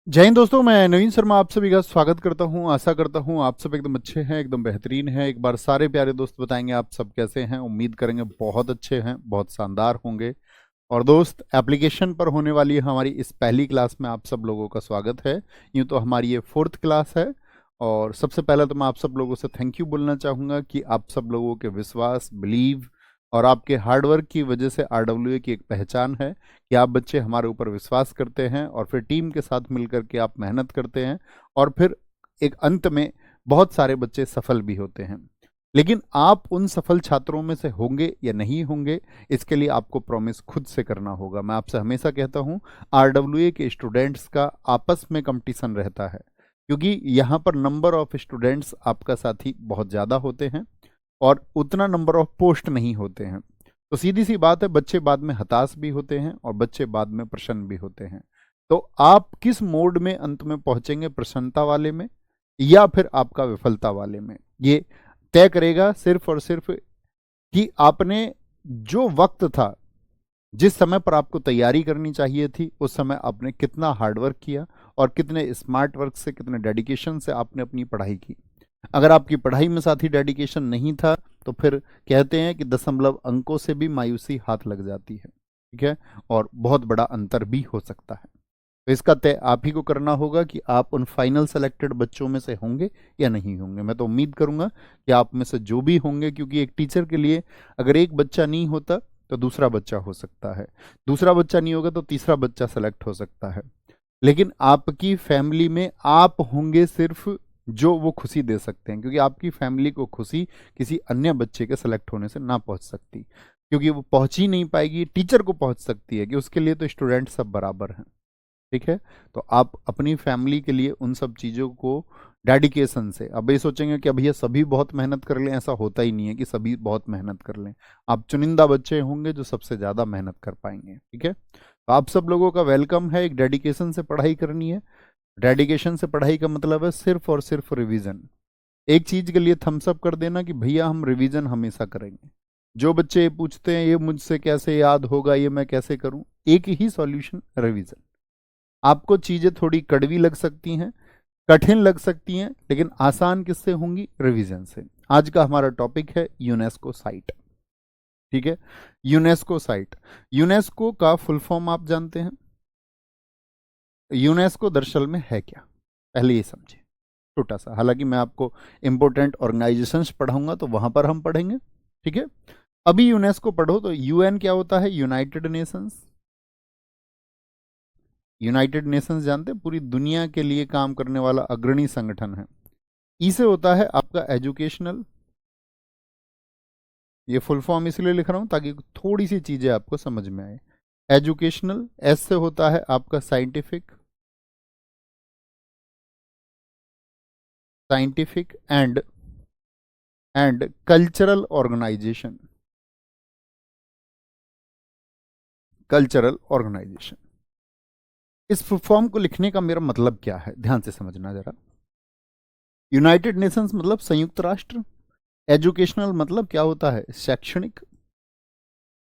जय हिंद दोस्तों, मैं नवीन शर्मा आप सभी का स्वागत करता हूं। आशा करता हूं आप सब एकदम अच्छे हैं, एकदम बेहतरीन हैं। एक बार सारे प्यारे दोस्त बताएंगे आप सब कैसे हैं। उम्मीद करेंगे बहुत अच्छे हैं, बहुत शानदार होंगे। और दोस्त, एप्लीकेशन पर होने वाली हमारी इस पहली क्लास में आप सब लोगों का स्वागत है। यूँ तो हमारी ये 4th क्लास है। और सबसे पहले तो मैं आप सब लोगों से थैंक यू बोलना चाहूँगा कि आप सब लोगों के विश्वास, बिलीव और आपके हार्डवर्क की वजह से आरडब्ल्यूए की एक पहचान है कि आप बच्चे हमारे ऊपर विश्वास करते हैं और फिर टीम के साथ मिलकर के आप मेहनत करते हैं और फिर एक अंत में बहुत सारे बच्चे सफल भी होते हैं। लेकिन आप उन सफल छात्रों में से होंगे या नहीं होंगे, इसके लिए आपको प्रॉमिस खुद से करना होगा। मैं आपसे हमेशा कहता हूं, आरडब्ल्यूए के स्टूडेंट्स का आपस में कंपटीशन रहता है, क्योंकि यहाँ पर नंबर ऑफ स्टूडेंट्स आपका साथी बहुत ज़्यादा होते हैं और उतना नंबर ऑफ पोस्ट नहीं होते हैं। तो सीधी सी बात है, बच्चे बाद में हताश भी होते हैं और बच्चे बाद में प्रसन्न भी होते हैं। तो आप किस मोड में अंत में पहुंचेंगे, प्रसन्नता वाले में या फिर आपका विफलता वाले में, ये तय करेगा सिर्फ और सिर्फ कि आपने जो वक्त था, जिस समय पर आपको तैयारी करनी चाहिए थी, उस समय आपने कितना हार्डवर्क किया और कितने स्मार्ट वर्क से, कितने डेडिकेशन से आपने अपनी पढ़ाई की। अगर आपकी पढ़ाई में साथ ही डेडिकेशन नहीं था तो फिर कहते हैं कि दशमलव अंकों से भी मायूसी हाथ लग जाती है। ठीक है, और बहुत बड़ा अंतर भी हो सकता है। तो इसका तय आप ही को करना होगा कि आप उन फाइनल सेलेक्टेड बच्चों में से होंगे या नहीं होंगे। मैं तो उम्मीद करूंगा कि आप में से जो भी होंगे, क्योंकि एक टीचर के लिए अगर एक बच्चा नहीं होता तो दूसरा बच्चा हो सकता है, दूसरा बच्चा नहीं होगा तो तीसरा बच्चा सेलेक्ट हो सकता है। लेकिन आपकी फैमिली में आप होंगे सिर्फ जो वो खुशी दे सकते हैं, क्योंकि आपकी फैमिली को खुशी किसी अन्य बच्चे के सेलेक्ट होने से ना पहुंच सकती, क्योंकि वो पहुंच ही नहीं पाएगी। टीचर को पहुंच सकती है कि उसके लिए तो स्टूडेंट सब बराबर हैं। ठीक है, तो आप अपनी फैमिली के लिए उन सब चीज़ों को डेडिकेशन से, अब ये सोचेंगे कि भैया सभी बहुत मेहनत कर लें, ऐसा होता ही नहीं है कि सभी बहुत मेहनत कर लें। आप चुनिंदा बच्चे होंगे जो सबसे ज़्यादा मेहनत कर पाएंगे। ठीक है, तो आप सब लोगों का वेलकम है। एक डेडिकेशन से पढ़ाई करनी है। डेडिकेशन से पढ़ाई का मतलब है सिर्फ और सिर्फ रिवीजन। एक चीज के लिए थम्स अप कर देना कि भैया हम रिवीजन हमेशा करेंगे। जो बच्चे ये पूछते हैं ये मुझसे कैसे याद होगा, ये मैं कैसे करूं, एक ही सॉल्यूशन, रिवीजन। आपको चीजें थोड़ी कड़वी लग सकती हैं, कठिन लग सकती हैं, लेकिन आसान किससे होंगी? रिवीजन से। आज का हमारा टॉपिक है यूनेस्को साइट। ठीक है, यूनेस्को साइट। यूनेस्को का फुल फॉर्म आप जानते हैं? यूनेस्को दरअसल में है क्या, पहले ये समझिए। छोटा सा, हालांकि मैं आपको इंपॉर्टेंट ऑर्गेनाइजेशंस पढ़ाऊंगा तो वहां पर हम पढ़ेंगे। ठीक है, अभी यूनेस्को पढ़ो तो यूएन क्या होता है? United Nations. यूनाइटेड नेशंस जानते हैं, पूरी दुनिया के लिए काम करने वाला अग्रणी संगठन है। ई से होता है आपका एजुकेशनल। ये फुल फॉर्म इसलिए लिख रहा हूं ताकि थोड़ी सी चीजें आपको समझ में आए। एजुकेशनल। एस से होता है आपका scientific. Scientific and cultural organization. Cultural organization. इस फॉर्म को लिखने का मेरा मतलब क्या है, ध्यान से समझना जरा। यूनाइटेड नेशंस मतलब संयुक्त राष्ट्र। एजुकेशनल मतलब क्या होता है? शैक्षणिक,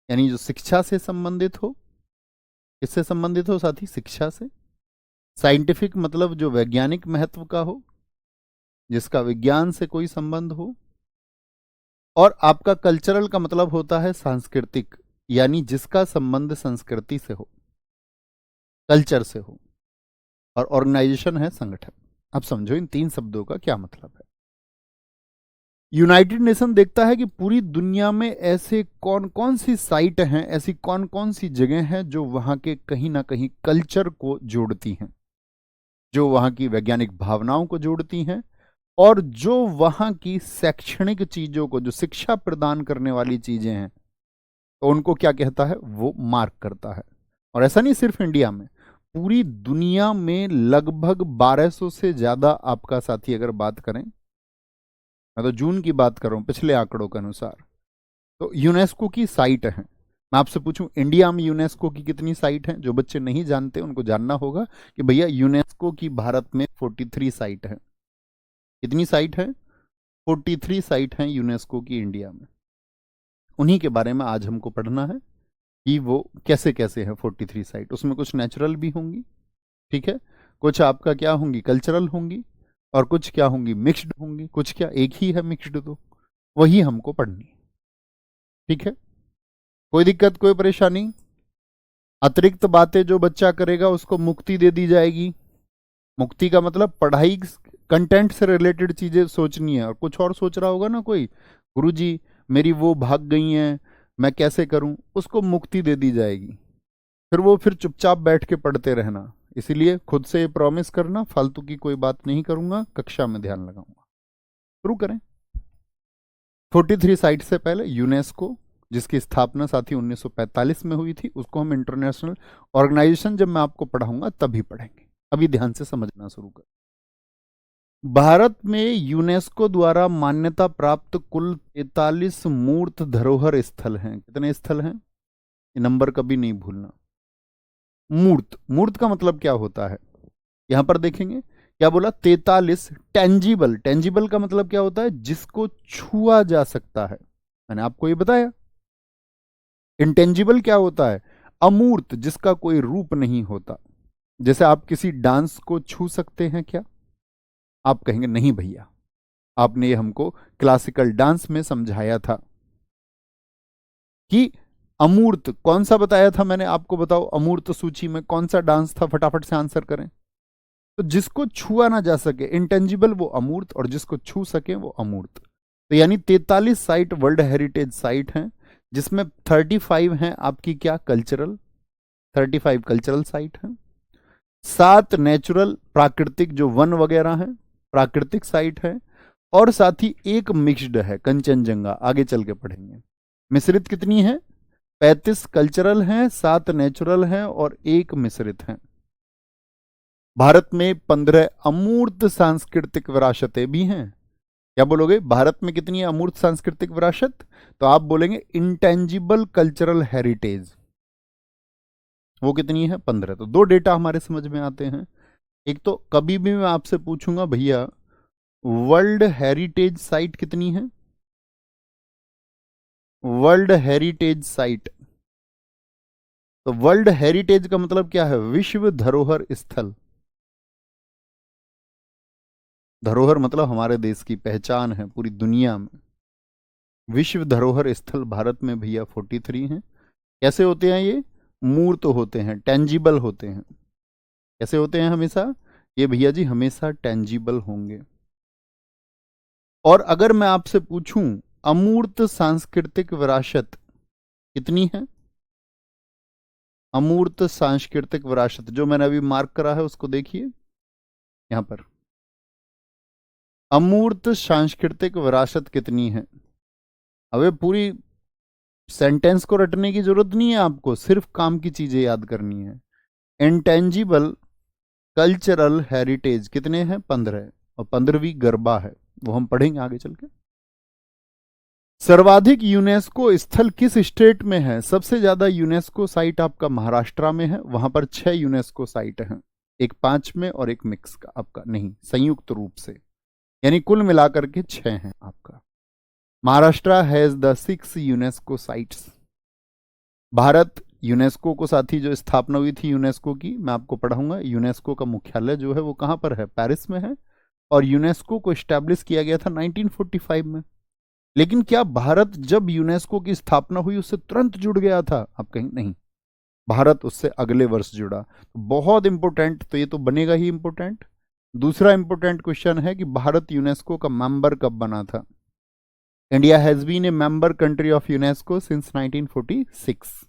यानी जो शिक्षा से संबंधित हो। किससे संबंधित हो साथी? शिक्षा से। साइंटिफिक मतलब जो वैज्ञानिक महत्व का हो, जिसका विज्ञान से कोई संबंध हो। और आपका कल्चरल का मतलब होता है सांस्कृतिक, यानी जिसका संबंध संस्कृति से हो, कल्चर से हो। और ऑर्गेनाइजेशन है संगठन। अब समझो इन तीन शब्दों का क्या मतलब है। यूनाइटेड नेशन देखता है कि पूरी दुनिया में ऐसे कौन कौन सी साइट हैं, ऐसी कौन कौन सी जगह हैं जो वहां के कहीं ना कहीं कल्चर को जोड़ती हैं, जो वहां की वैज्ञानिक भावनाओं को जोड़ती हैं, और जो वहां की शैक्षणिक चीजों को, जो शिक्षा प्रदान करने वाली चीजें हैं, तो उनको क्या कहता है? वो मार्क करता है। और ऐसा नहीं सिर्फ इंडिया में, पूरी दुनिया में लगभग 1200 से ज्यादा, आपका साथी अगर बात करें, मैं तो जून की बात कर रहा हूं पिछले आंकड़ों के अनुसार, तो यूनेस्को की साइट है। मैं आपसे पूछूं इंडिया में यूनेस्को की कितनी साइट हैं? जो बच्चे नहीं जानते उनको जानना होगा कि भैया यूनेस्को की भारत में 43 साइट है। कितनी साइट है? 43 साइट हैं यूनेस्को की इंडिया में। उन्हीं के बारे में आज हमको पढ़ना है कि वो कैसे कैसे है 43 साइट। उसमें कुछ नेचुरल भी होंगी, ठीक है, कुछ आपका क्या होंगी, कल्चरल होंगी, और कुछ क्या होंगी, मिक्स्ड होंगी। कुछ क्या एक ही है मिक्स्ड, तो वही हमको पढ़नी है। ठीक है, कोई दिक्कत, कोई परेशानी? अतिरिक्त बातें जो बच्चा करेगा उसको मुक्ति दे दी जाएगी। मुक्ति का मतलब पढ़ाई कंटेंट से रिलेटेड चीजें सोचनी है, और कुछ और सोच रहा होगा ना कोई, गुरुजी मेरी वो भाग गई हैं, मैं कैसे करूं, उसको मुक्ति दे दी जाएगी। फिर चुपचाप बैठ के पढ़ते रहना। इसीलिए खुद से प्रॉमिस करना, फालतू की कोई बात नहीं करूंगा, कक्षा में ध्यान लगाऊंगा। शुरू करें। 43 साइट से पहले यूनेस्को, जिसकी स्थापना साथी 1945 में हुई थी, उसको हम इंटरनेशनल ऑर्गेनाइजेशन जब मैं आपको पढ़ाऊंगा तभी पढ़ेंगे। अभी ध्यान से समझना शुरू कर। भारत में यूनेस्को द्वारा मान्यता प्राप्त कुल 43 मूर्त धरोहर स्थल हैं। कितने स्थल हैं? ये नंबर कभी नहीं भूलना। मूर्त, मूर्त का मतलब क्या होता है, यहां पर देखेंगे क्या बोला, 43 टेंजिबल। टेंजिबल का मतलब क्या होता है, जिसको छुआ जा सकता है, मैंने आपको ये बताया। इंटेंजिबल क्या होता है, अमूर्त, जिसका कोई रूप नहीं होता। जैसे आप किसी डांस को छू सकते हैं क्या? आप कहेंगे नहीं भैया, आपने ये हमको क्लासिकल डांस में समझाया था कि अमूर्त कौन सा बताया था मैंने आपको, बताओ अमूर्त सूची में कौन सा डांस था, फटाफट से आंसर करें। तो जिसको छुआ ना जा सके, इंटेंजिबल वो अमूर्त, और जिसको छू सके वो अमूर्त। तो यानी 43 साइट वर्ल्ड हेरिटेज साइट हैं, जिसमें 35 हैं आपकी क्या, कल्चरल, 35 कल्चरल साइट हैं। 7 नेचुरल, प्राकृतिक, जो वन वगैरह हैं, प्राकृतिक साइट है। और साथ ही एक मिक्स्ड है, कंचनजंगा, आगे चल के पढ़ेंगे। मिश्रित कितनी है, 35 कल्चरल हैं, 7 नेचुरल हैं, और एक मिश्रित हैं। भारत में 15 अमूर्त सांस्कृतिक विरासतें भी हैं। क्या बोलोगे, भारत में कितनी है अमूर्त सांस्कृतिक विरासत? तो आप बोलेंगे इंटेंजिबल कल्चरल हेरिटेज, वो कितनी है, 15। तो दो डेटा हमारे समझ में आते हैं। एक तो कभी भी मैं आपसे पूछूंगा भैया वर्ल्ड हेरिटेज साइट कितनी है, वर्ल्ड हेरिटेज साइट, तो वर्ल्ड हेरिटेज का मतलब क्या है, विश्व धरोहर स्थल। धरोहर मतलब हमारे देश की पहचान है पूरी दुनिया में। विश्व धरोहर स्थल भारत में भैया 43 हैं। कैसे होते हैं ये, मूर्त होते हैं, टेंजिबल होते हैं। कैसे होते हैं हमेशा, ये भैया जी हमेशा टेंजिबल होंगे। और अगर मैं आपसे पूछूं अमूर्त सांस्कृतिक विरासत कितनी है, अमूर्त सांस्कृतिक विरासत जो मैंने अभी मार्क करा है उसको देखिए यहां पर, अमूर्त सांस्कृतिक विरासत कितनी है। अबे पूरी सेंटेंस को रटने की जरूरत नहीं है आपको, सिर्फ काम की चीजें याद करनी है। इंटेंजिबल कल्चरल हेरिटेज कितने हैं, 15, और 15वीं गरबा है, वो हम पढ़ेंगे आगे चल के। सर्वाधिक यूनेस्को स्थल किस स्टेट में है? सबसे ज्यादा यूनेस्को साइट आपका महाराष्ट्र में है, वहां पर 6 यूनेस्को साइट हैं, एक 5 में और एक मिक्स का आपका, नहीं संयुक्त रूप से, यानी कुल मिलाकर के 6 हैं आपका। Maharashtra has the 6 UNESCO sites. Bharat UNESCO को साथी जो स्थापना हुई थी यूनेस्को की, मैं आपको पढ़ाऊंगा। यूनेस्को का मुख्यालय जो है वो कहां पर है, पेरिस में है, और यूनेस्को को स्टैब्लिश किया गया था 1945 में। लेकिन क्या भारत जब यूनेस्को की स्थापना हुई उससे तुरंत जुड़ गया था? आप कहेंगे नहीं, भारत उससे अगले वर्ष जुड़ा। बहुत इंपॉर्टेंट, तो ये तो बनेगा ही इंपॉर्टेंट। दूसरा इंपॉर्टेंट क्वेश्चन है कि भारत यूनेस्को का मेंबर कब बना था? India has been a member country of UNESCO since 1946।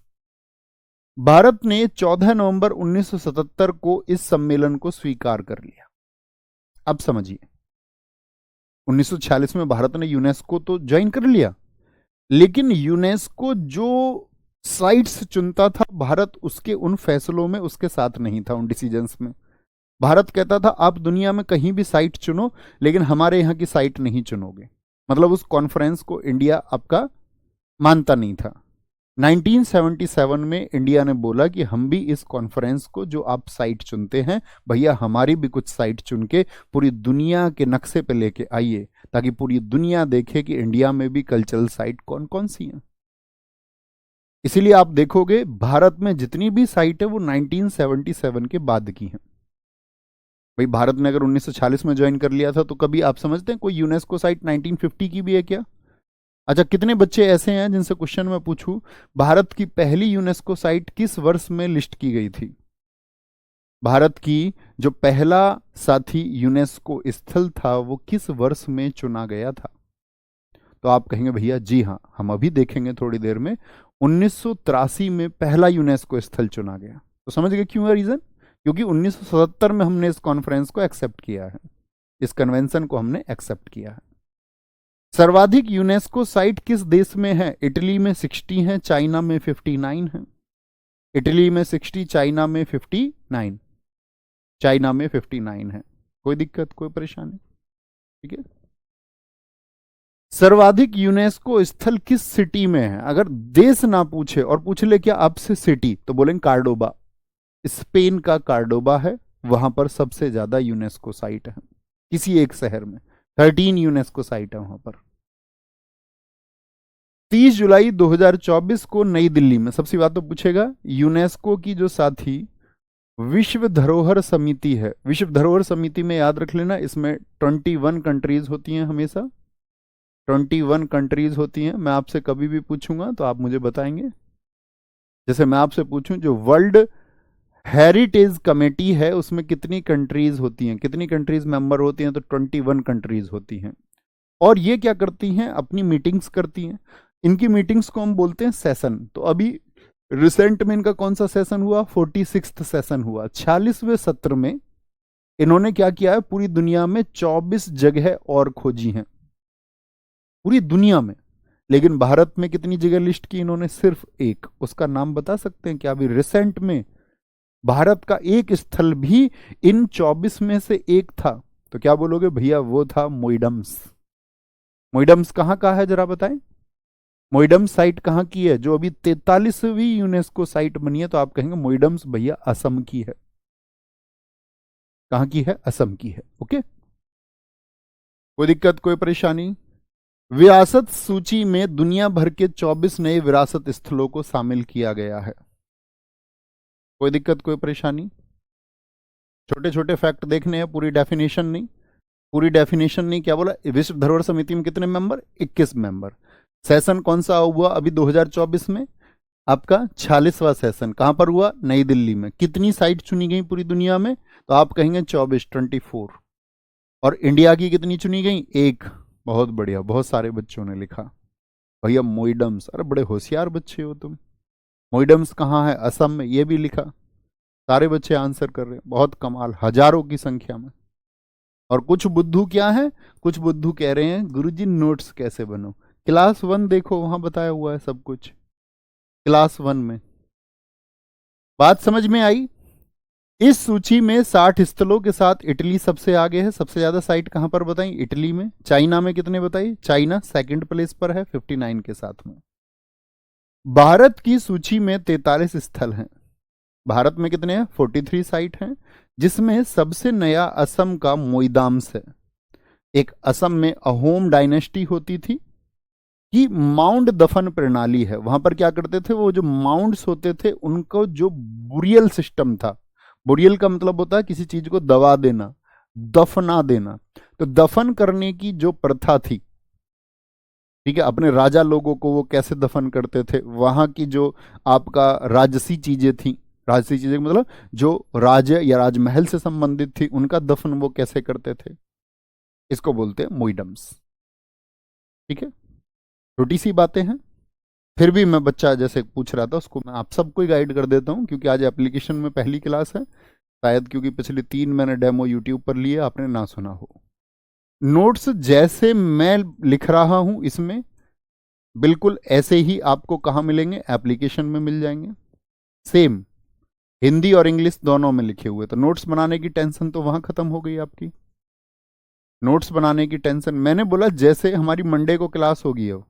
भारत ने 14 नवंबर 1977 को इस सम्मेलन को स्वीकार कर लिया। अब समझिए, 1946 में भारत ने यूनेस्को तो ज्वाइन कर लिया, लेकिन यूनेस्को जो साइट्स चुनता था भारत उसके उन फैसलों में उसके साथ नहीं था, उन डिसीजंस में। भारत कहता था आप दुनिया में कहीं भी साइट चुनो, लेकिन हमारे यहाँ की साइट नहीं चुनोगे। मतलब उस कॉन्फ्रेंस को इंडिया आपका मानता नहीं था। 1977 में इंडिया ने बोला कि हम भी इस कॉन्फ्रेंस को, जो आप साइट चुनते हैं भैया हमारी भी कुछ साइट चुन के पूरी दुनिया के नक्शे पे लेके आइए, ताकि पूरी दुनिया देखे कि इंडिया में भी कल्चरल साइट कौन कौन सी हैं। इसीलिए आप देखोगे भारत में जितनी भी साइट है वो 1977 के बाद की हैं। भाई भारत ने अगर 1946 में ज्वाइन कर लिया था तो कभी आप समझते हैं कोई यूनेस्को साइट 1950 की भी है क्या? अच्छा, कितने बच्चे ऐसे हैं जिनसे क्वेश्चन मैं पूछूं भारत की पहली यूनेस्को साइट किस वर्ष में लिस्ट की गई थी? भारत की जो पहला साथी यूनेस्को स्थल था वो किस वर्ष में चुना गया था? तो आप कहेंगे भैया जी हाँ, हम अभी देखेंगे थोड़ी देर में, 1983 में पहला यूनेस्को स्थल चुना गया। तो समझ गए क्यों है रीजन? क्योंकि 1977 में हमने इस कॉन्फ्रेंस को एक्सेप्ट किया है, इस कन्वेंशन को हमने एक्सेप्ट किया है। सर्वाधिक यूनेस्को साइट किस देश में है? इटली में 60 है, चाइना में 59 है। इटली में 60, चाइना में 59, चाइना में 59 है। कोई दिक्कत, कोई परेशानी? ठीक है। सर्वाधिक यूनेस्को स्थल किस सिटी में है? अगर देश ना पूछे और पूछ ले क्या आपसे सिटी, तो बोलेंगे कार्डोबा। स्पेन का कार्डोबा है, वहां पर सबसे ज्यादा यूनेस्को साइट है, किसी एक शहर में 13 यूनेस्को साइट है वहां पर। 30 जुलाई 2024 को नई दिल्ली में, सबसे बात तो पूछेगा, यूनेस्को की जो साथी विश्व धरोहर समिति है, विश्व धरोहर समिति में याद रख लेना, इसमें 21 कंट्रीज होती हैं, हमेशा 21 कंट्रीज होती हैं। मैं आपसे कभी भी पूछूंगा तो आप मुझे बताएंगे। जैसे मैं आपसे पूछूं जो वर्ल्ड हेरिटेज कमेटी है उसमें कितनी कंट्रीज होती हैं, कितनी कंट्रीज मेंबर होती हैं? तो 21 कंट्रीज होती हैं। और ये क्या करती हैं? अपनी मीटिंग्स करती हैं। इनकी मीटिंग्स को हम बोलते हैं सेशन। तो अभी रिसेंट में इनका कौन सा सेशन हुआ? 46वां सेशन हुआ। 46वें सत्र में इन्होंने क्या किया है? पूरी दुनिया में 24 जगह और खोजी हैं, पूरी दुनिया में। लेकिन भारत में कितनी जगह लिस्ट की इन्होंने? सिर्फ एक। उसका नाम बता सकते हैं क्या? अभी रिसेंट में भारत का एक स्थल भी इन 24 में से एक था, तो क्या बोलोगे भैया? वो था मोइडम्स। मोइडम्स कहां का है जरा बताएं? मोइडम्स साइट कहां की है? जो अभी 43वीं यूनेस्को साइट बनी है, तो आप कहेंगे मोइडम्स भैया असम की है। कहां की है? असम की है। ओके, कोई दिक्कत, कोई परेशानी? विरासत सूची में दुनिया भर के 24 नए विरासत स्थलों को शामिल किया गया है। कोई दिक्कत, कोई परेशानी? छोटे छोटे फैक्ट देखने हैं, पूरी डेफिनेशन नहीं। पूरी डेफिनेशन नहीं, क्या बोला? विश्व धरोहर समिति में कितने मेंबर? 21 मेंबर। सेशन कौन सा हुआ अभी 2024 में? आपका 46वां सेशन। कहां पर हुआ? नई दिल्ली में। कितनी साइट चुनी गई पूरी दुनिया में? तो आप कहेंगे 24। और इंडिया की कितनी चुनी गई? एक। बहुत बढ़िया, बहुत सारे बच्चों ने लिखा भैया मोइडम्स। अरे बड़े होशियार बच्चे हो तुम। मोइडम्स कहाँ है? असम में। ये भी लिखा। सारे बच्चे आंसर कर रहे हैं, बहुत कमाल, हजारों की संख्या में। और कुछ बुद्धू क्या है? कुछ बुद्धू कह रहे हैं गुरुजी नोट्स कैसे बनो? क्लास 1 देखो, वहां बताया हुआ है सब कुछ, क्लास 1 में। बात समझ में आई? इस सूची में 60 स्थलों के साथ इटली सबसे आगे है। सबसे ज्यादा साइट कहां पर बताई? इटली में। चाइना में कितने बताई? चाइना सेकंड प्लेस पर है 59 के साथ में। भारत की सूची में 43 स्थल हैं। भारत में कितने हैं? 43 साइट हैं, जिसमें सबसे नया असम का मोइदाम्स है। एक असम में अहोम डायनेस्टी होती थी कि माउंड दफन प्रणाली है। वहां पर क्या करते थे? वो जो माउंड्स होते थे उनको जो बुरियल सिस्टम था, बुरियल का मतलब होता है किसी चीज को दबा देना, दफना देना। तो दफन करने की जो प्रथा थी, ठीक है, अपने राजा लोगों को वो कैसे दफन करते थे, वहां की जो आपका राजसी चीजें थी, राजसी चीजें मतलब जो राज्य या राजमहल से संबंधित थी, उनका दफन वो कैसे करते थे, इसको बोलते हैं मोइडम्स। ठीक है, छोटी सी बातें हैं, फिर भी मैं बच्चा जैसे पूछ रहा था उसको मैं आप सबको ही गाइड कर देता हूं, क्योंकि आज एप्लीकेशन में पहली क्लास है शायद, क्योंकि पिछले 3 मैंने डेमो यूट्यूब पर लिए, आपने ना सुना हो। नोट्स जैसे मैं लिख रहा हूं इसमें, बिल्कुल ऐसे ही आपको कहाँ मिलेंगे? एप्लीकेशन में मिल जाएंगे। सेम हिंदी और इंग्लिश दोनों में लिखे हुए। तो नोट्स बनाने की टेंशन तो वहां खत्म हो गई आपकी। नोट्स बनाने की टेंशन, मैंने बोला जैसे हमारी मंडे को क्लास होगी अब,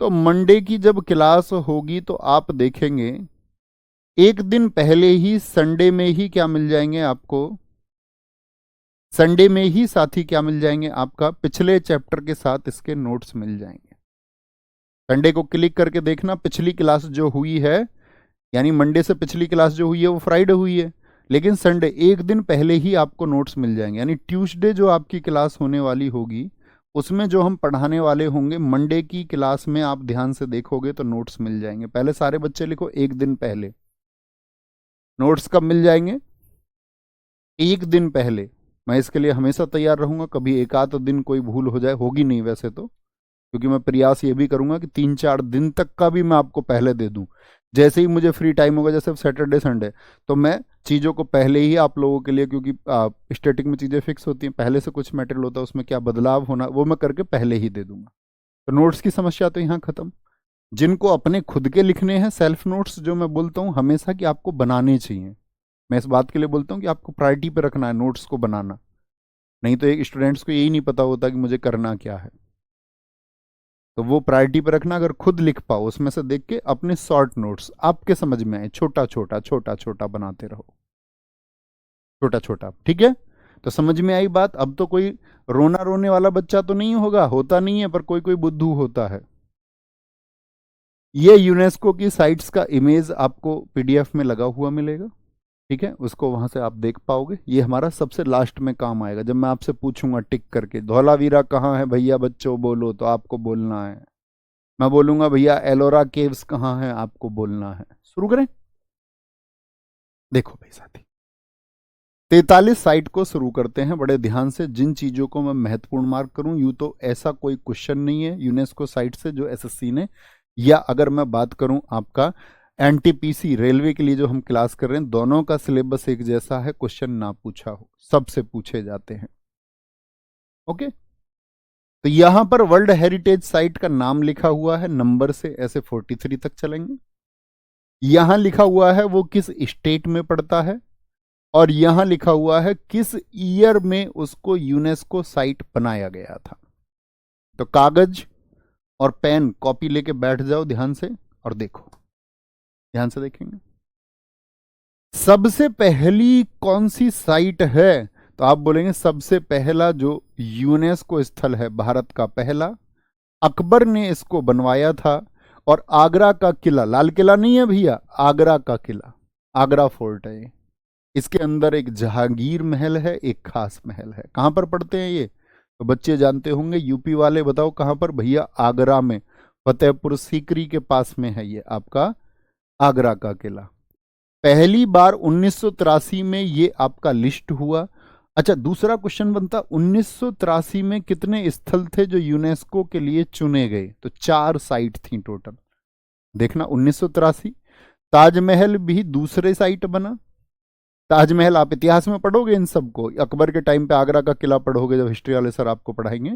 तो मंडे की जब क्लास होगी तो आप देखेंगे एक दिन पहले ही संडे में ही क्या मिल जाएंगे आपको? संडे में ही साथी क्या मिल जाएंगे? आपका पिछले चैप्टर के साथ इसके नोट्स मिल जाएंगे। संडे को क्लिक करके देखना पिछली क्लास जो हुई है, यानी मंडे से पिछली क्लास जो हुई है वो फ्राइडे हुई है, लेकिन संडे एक दिन पहले ही आपको नोट्स मिल जाएंगे, यानी ट्यूसडे जो आपकी क्लास होने वाली होगी उसमें जो हम पढ़ाने वाले होंगे, मंडे की क्लास में आप ध्यान से देखोगे तो नोट्स मिल जाएंगे। पहले सारे बच्चे लिखो एक दिन पहले। नोट्स कब मिल जाएंगे? एक दिन पहले। मैं इसके लिए हमेशा तैयार रहूंगा, कभी एक आध दिन कोई भूल हो जाए, होगी नहीं वैसे तो, क्योंकि मैं प्रयास ये भी करूंगा कि 3-4 दिन तक का भी मैं आपको पहले दे दूं। जैसे ही मुझे फ्री टाइम होगा, जैसे सैटरडे संडे, तो मैं चीज़ों को पहले ही आप लोगों के लिए, क्योंकि स्टैटिक में चीज़ें फिक्स होती हैं, पहले से कुछ मटेरियल होता है, उसमें क्या बदलाव होना वो मैं करके पहले ही दे दूंगा। तो नोट्स की समस्या तो यहाँ खत्म। जिनको अपने खुद के लिखने हैं सेल्फ नोट्स, जो मैं बोलता हूँ हमेशा कि आपको बनाने चाहिए, मैं इस बात के लिए बोलता हूँ कि आपको प्रायोरिटी पे रखना है नोट्स को बनाना। नहीं तो एक स्टूडेंट्स को यही नहीं पता होता कि मुझे करना क्या है, तो वो प्रायोरिटी पे रखना। अगर खुद लिख पाओ उसमें से देख के अपने शॉर्ट नोट्स आपके समझ में आए, छोटा छोटा छोटा छोटा बनाते रहो, छोटा छोटा, ठीक है। तो समझ में आई बात। अब तो कोई रोना रोने वाला बच्चा तो नहीं होगा, होता नहीं है, पर कोई कोई बुद्धू होता है। ये यूनेस्को की साइट्स का इमेज आपको पीडीएफ में लगा हुआ मिलेगा, ठीक है, उसको वहां से आप देख पाओगे। ये हमारा सबसे लास्ट में काम आएगा, जब मैं आपसे पूछूंगा टिक करके धौलावीरा कहाँ है भैया बच्चों बोलो, तो आपको बोलना है। मैं बोलूंगा भैया एलोरा केव्स कहाँ है, आपको बोलना है। शुरू करें। देखो भाई साथी, 43 साइट को शुरू करते हैं बड़े ध्यान से। जिन चीजों को मैं महत्वपूर्ण मार्क करूं, यूं तो ऐसा कोई क्वेश्चन नहीं है यूनेस्को साइट से जो एसएससी ने, या अगर मैं बात करूं आपका एनटीपीसी रेलवे के लिए जो हम क्लास कर रहे हैं, दोनों का सिलेबस एक जैसा है, क्वेश्चन ना पूछा हो, सबसे पूछे जाते हैं। ओके, तो यहां पर वर्ल्ड हेरिटेज साइट का नाम लिखा हुआ है, नंबर से ऐसे 43 तक चलेंगे। यहां लिखा हुआ है वो किस स्टेट में पड़ता है, और यहां लिखा हुआ है किस ईयर में उसको यूनेस्को साइट बनाया गया था। तो कागज और पेन कॉपी लेके बैठ जाओ ध्यान से और देखो, ध्यान से देखेंगे। सबसे पहली कौन सी साइट है, तो आप बोलेंगे सबसे पहला जो यूनेस्को स्थल है भारत का पहला, अकबर ने इसको बनवाया था। और आगरा का किला, लाल किला नहीं है भैया, आगरा का किला, आगरा फोर्ट है। इसके अंदर एक जहांगीर महल है, एक खास महल है। कहां पर पढ़ते हैं ये, तो बच्चे जानते होंगे, यूपी वाले बताओ कहां पर भैया, आगरा में, फतेहपुर सीकरी के पास में है ये आपका आगरा का किला। पहली बार 1983 में ये आपका लिस्ट हुआ। अच्छा, दूसरा क्वेश्चन बनता 1983 में कितने स्थल थे जो यूनेस्को के लिए चुने गए, तो 4 साइट थी टोटल। देखना 1983, ताजमहल भी दूसरे साइट बना। ताजमहल आप इतिहास में पढ़ोगे इन सबको, अकबर के टाइम पे आगरा का किला पढ़ोगे जब हिस्ट्री वाले सर आपको पढ़ाएंगे।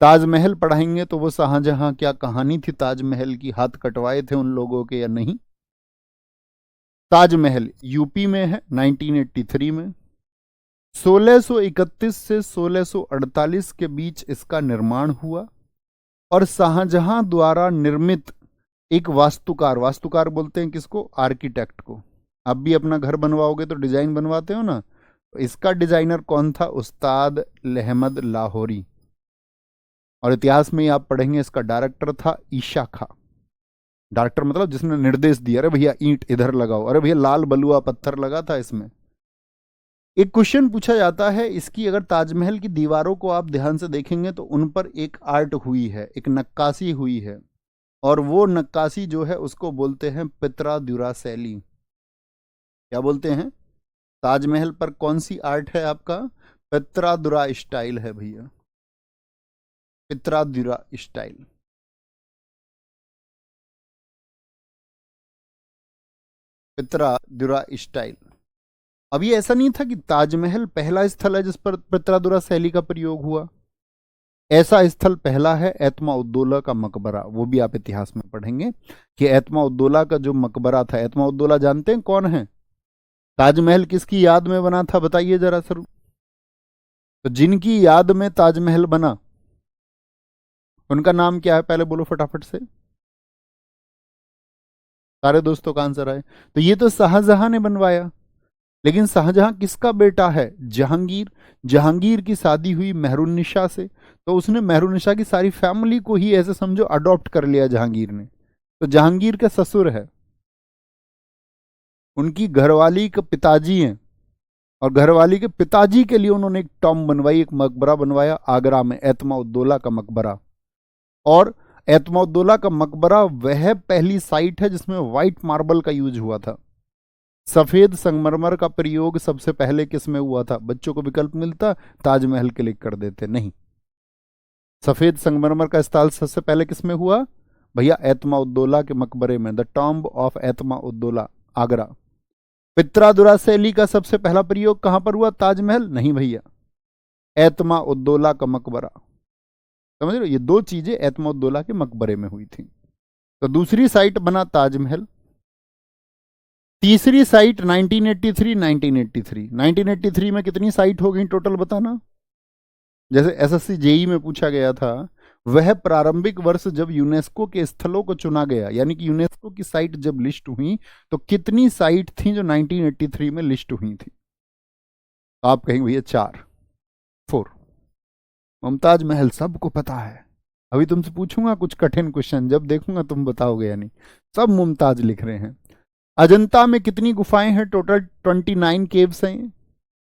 ताजमहल पढ़ाएंगे तो वो शाहजहां, क्या कहानी थी ताजमहल की, हाथ कटवाए थे उन लोगों के या नहीं। ताजमहल यूपी में है 1983 में। 1631 से 1648 के बीच इसका निर्माण हुआ, और शाहजहां द्वारा निर्मित एक वास्तुकार, वास्तुकार बोलते हैं किसको, आर्किटेक्ट को। आप भी अपना घर बनवाओगे तो डिजाइन बनवाते हो ना, तो इसका डिजाइनर कौन था, उस्ताद अहमद लाहौरी। और इतिहास में ही आप पढ़ेंगे इसका डायरेक्टर था ईशा खां। डायरेक्टर मतलब जिसने निर्देश दिया, अरे भैया ईंट इधर लगाओ, अरे भैया लाल बलुआ पत्थर लगा था इसमें। एक क्वेश्चन पूछा जाता है इसकी, अगर ताजमहल की दीवारों को आप ध्यान से देखेंगे तो उन पर एक आर्ट हुई है, एक नक्काशी हुई है, और वो नक्काशी जो है उसको बोलते हैं पित्रा शैली। क्या बोलते हैं, ताजमहल पर कौन सी आर्ट है आपका, पित्रा स्टाइल है भैया, पित्रा स्टाइल। पित्रा स्टाइल। अब ये ऐसा नहीं था कि ताजमहल पहला स्थल है जिस पर पित्रा शैली का प्रयोग हुआ। ऐसा स्थल पहला है एतमा उद्दौला का मकबरा, वो भी आप इतिहास में पढ़ेंगे कि एतमा उद्दौला का जो मकबरा था, एतमा उद्दौला जानते हैं कौन है, ताजमहल किसकी याद में बना था बताइए जरा सर। तो जिनकी याद में ताजमहल बना उनका नाम क्या है, पहले बोलो फटाफट से, सारे दोस्तों का आंसर आए। तो ये तो शाहजहां ने बनवाया, लेकिन शाहजहां किसका बेटा है, जहांगीर। जहांगीर की शादी हुई मेहरुन्निसा से, तो उसने मेहरुन्निसा की सारी फैमिली को ही ऐसे समझो अडॉप्ट कर लिया जहांगीर ने। तो जहांगीर का ससुर है, उनकी घरवाली के पिताजी हैं, और घरवाली के पिताजी के लिए उन्होंने एक टॉम बनवाई, एक मकबरा बनवाया आगरा में, एतमाउद्दौला का मकबरा। और एतमाउद्दौला का मकबरा वह पहली साइट है जिसमें व्हाइट मार्बल का यूज हुआ था। सफेद संगमरमर का प्रयोग सबसे पहले किस में हुआ था? बच्चों को विकल्प मिलता ताजमहल के लिए कर देते, नहीं। सफेद संगमरमर का इस्तेमाल सबसे पहले किस में हुआ? भैया एतमाउद्दौला के मकबरे में, द टॉम्ब ऑफ एतमाउद्दौला, आगरा। पित्रादुरा शैली का सबसे पहला प्रयोग कहां पर हुआ? ताजमहल? नहीं भैया, एतमाउद्दौला का मकबरा। समझ रहे हो, ये दो चीजें एतमाउद्दौला के मकबरे में हुई थी। तो दूसरी साइट बना ताजमहल। तीसरी साइट 1983 में कितनी साइट हो गई टोटल बताना? जैसे एसएससी जेई में पूछा गया था, वह प्रारंभिक वर्ष जब यूनेस्को के स्थलों को चुना गया, यानी कि यूनेस्को की साइट जब लिस्ट हुई तो कितनी साइट थी जो 1983 में लिस्ट हुई थी? आप कहेंगे भैया 4। मुमताज महल सबको पता है। अभी तुमसे पूछूंगा कुछ कठिन क्वेश्चन, जब देखूंगा तुम बताओगे या नहीं। सब मुमताज लिख रहे हैं। अजंता में कितनी गुफाएं हैं टोटल? 29 केव्स हैं।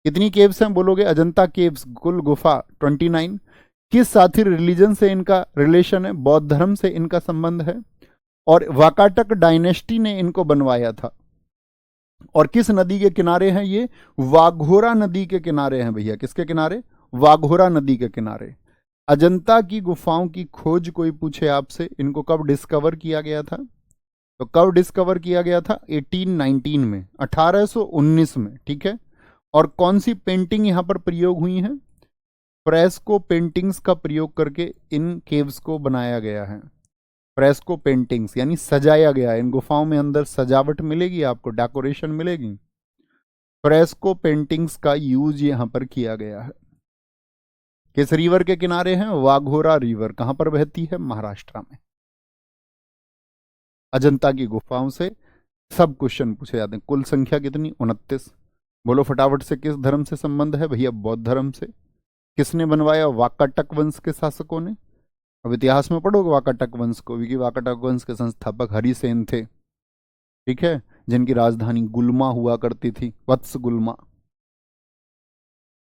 कितनी केव्स हैं बोलोगे? अजंता केव्स कुल गुफा 29। किस साथी रिलीजन से इनका रिलेशन है? बौद्ध धर्म से इनका संबंध है। और वाकाटक डायनेस्टी ने इनको बनवाया था। और किस नदी के किनारे हैं ये? वाघोरा नदी के किनारे हैं भैया। किसके किनारे? वाघोरा नदी के किनारे। अजंता की गुफाओं की खोज कोई पूछे आपसे, इनको कब डिस्कवर किया गया था? तो कब डिस्कवर किया गया था? 1819 में, 1819 में, ठीक है। और कौन सी पेंटिंग यहां पर प्रयोग हुई है? फ्रेस्को पेंटिंग्स का प्रयोग करके इन केव्स को बनाया गया है। फ्रेस्को पेंटिंग्स यानी सजाया गया है। इन गुफाओं में अंदर सजावट मिलेगी आपको, डेकोरेशन मिलेगी। फ्रेस्को पेंटिंग्स का यूज यहां पर किया गया है। किस रिवर के किनारे हैं? वाघोरा रिवर। कहां पर बहती है? महाराष्ट्र में। अजंता की गुफाओं से सब क्वेश्चन पूछे जाते हैं। कुल संख्या कितनी? 29। बोलो फटाफट से, किस धर्म से संबंध है? भैया बौद्ध धर्म से। किसने बनवाया? वाकाटक वंश के शासकों ने। अब इतिहास में पढ़ोगे वाकाटक वंश को, क्योंकि वाकाटक वंश के संस्थापक हरिसेन थे, ठीक है, जिनकी राजधानी गुल्मा हुआ करती थी, वत्स गुल्मा।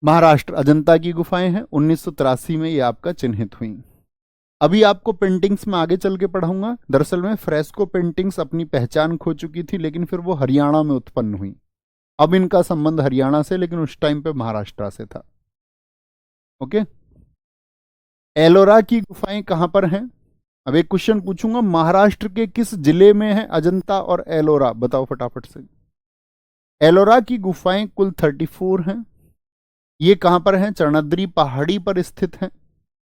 महाराष्ट्र, अजंता की गुफाएं हैं। 1983 में ये आपका चिन्हित हुई। अभी आपको पेंटिंग्स में आगे चल के पढ़ाऊंगा। दरअसल में फ्रेस्को पेंटिंग्स अपनी पहचान खो चुकी थी, लेकिन फिर वो हरियाणा में उत्पन्न हुई। अब इनका संबंध हरियाणा से, लेकिन उस टाइम पे महाराष्ट्र से था। ओके। एलोरा की गुफाएं कहां पर हैं? अब एक क्वेश्चन पूछूंगा, महाराष्ट्र के किस जिले में है अजंता और एलोरा? बताओ फटाफट से। एलोरा की गुफाएं कुल 34 हैं। ये कहां पर हैं? चरणद्री पहाड़ी पर स्थित हैं,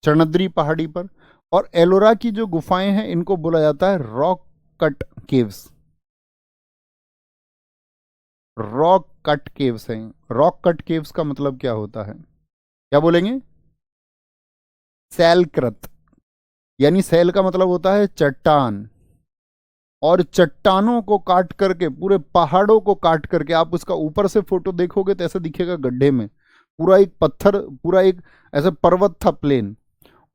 चरणद्री पहाड़ी पर। और एलोरा की जो गुफाएं हैं इनको बोला जाता है rock cut caves. Rock cut caves हैं। रॉक कट केव्स का मतलब क्या होता है? क्या बोलेंगे? सैलकृत, यानी सैल का मतलब होता है चट्टान, और चट्टानों को काट करके, पूरे पहाड़ों को काट करके, आप उसका ऊपर से फोटो देखोगे तो ऐसा दिखेगा गड्ढे में पूरा एक पत्थर, पूरा एक ऐसा पर्वत था प्लेन,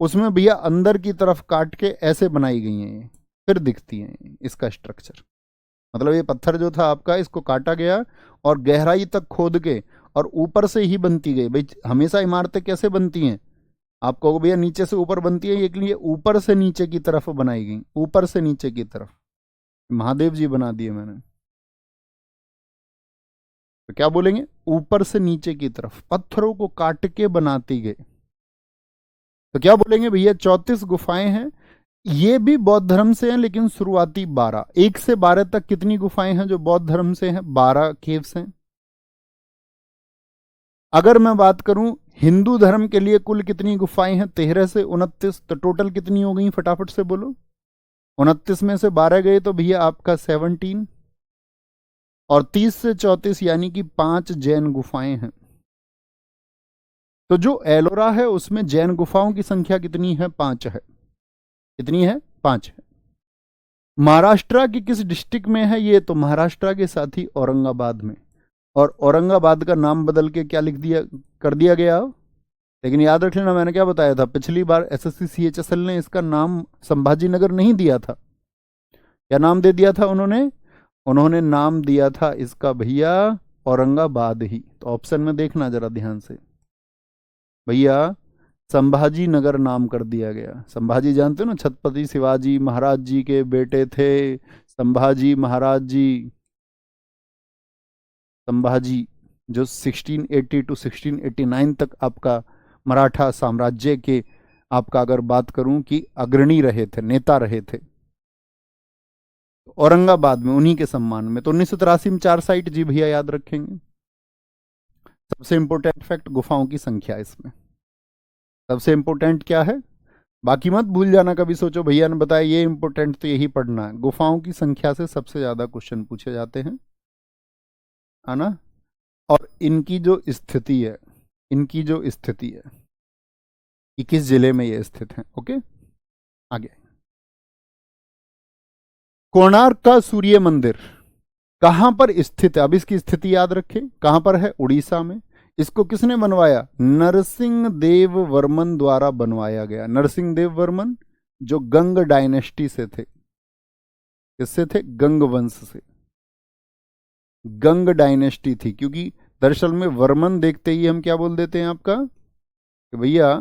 उसमें भैया अंदर की तरफ काट के ऐसे बनाई गई हैं, फिर दिखती हैं इसका स्ट्रक्चर। मतलब ये पत्थर जो था आपका, इसको काटा गया और गहराई तक खोद के और ऊपर से ही बनती गई। भाई हमेशा इमारतें कैसे बनती हैं? आप कहोगे भैया नीचे से ऊपर बनती है, ये ऊपर से नीचे की तरफ बनाई गई, ऊपर से नीचे की तरफ। महादेव जी बना दिए मैंने, तो क्या बोलेंगे? ऊपर से नीचे की तरफ पत्थरों को काट के बनाती गई। तो क्या बोलेंगे भैया? 34 गुफाएं हैं। ये भी बौद्ध धर्म से हैं, लेकिन शुरुआती 12, 1 से 12 तक कितनी गुफाएं हैं जो बौद्ध धर्म से हैं? 12 केव्स हैं। अगर मैं बात करूं हिंदू धर्म के लिए कुल कितनी गुफाएं हैं? 13 से 29, तो टोटल कितनी हो गई फटाफट से बोलो। 29 में से 12 गए तो भैया आपका 17, और 30 से 34 यानी कि 5 जैन गुफाएं हैं। तो जो एलोरा है उसमें जैन गुफाओं की संख्या कितनी है? 5 है। कितनी है? 5 है। महाराष्ट्र की किस डिस्ट्रिक्ट में है ये? तो महाराष्ट्र के साथ ही औरंगाबाद में। और औरंगाबाद का नाम बदल के क्या लिख दिया, कर दिया गया। लेकिन याद रख लेना, मैंने क्या बताया था पिछली बार, एसएससी सीएचएसएल ने इसका नाम संभाजी नगर नहीं दिया था। क्या नाम दे दिया था उन्होंने? उन्होंने नाम दिया था इसका भैया औरंगाबाद ही। तो ऑप्शन में देखना जरा ध्यान से भैया, संभाजी नगर नाम कर दिया गया। संभाजी जानते हो ना, छत्रपति शिवाजी महाराज जी के बेटे थे संभाजी महाराज जी। संभाजी जो 1680 टू 1689 तक आपका मराठा साम्राज्य के, आपका अगर बात करूं कि अग्रणी रहे थे, नेता रहे थे, औरंगाबाद में उन्हीं के सम्मान में। तो 1983 में 4 साइट जी भैया याद रखेंगे। सबसे इंपॉर्टेंट फैक्ट गुफाओं की संख्या इसमें सबसे इंपॉर्टेंट क्या है, बाकी मत भूल जाना। कभी सोचो भैया ने बताया ये इंपॉर्टेंट तो यही पढ़ना है। गुफाओं की संख्या से सबसे ज्यादा क्वेश्चन पूछे जाते हैं, है ना। और इनकी जो स्थिति है, इनकी जो स्थिति है कि किस जिले में ये स्थित है। ओके, आगे। कोणार्क का सूर्य मंदिर कहां पर स्थित है? अब इसकी स्थिति याद रखें, कहां पर है? उड़ीसा में। इसको किसने बनवाया? नरसिंह देव वर्मन द्वारा बनवाया गया। नरसिंह देव वर्मन जो गंग डायनेस्टी से थे। किससे थे? गंग वंश से। गंग डायनेस्टी थी, क्योंकि दरअसल में वर्मन देखते ही हम क्या बोल देते हैं आपका कि भैया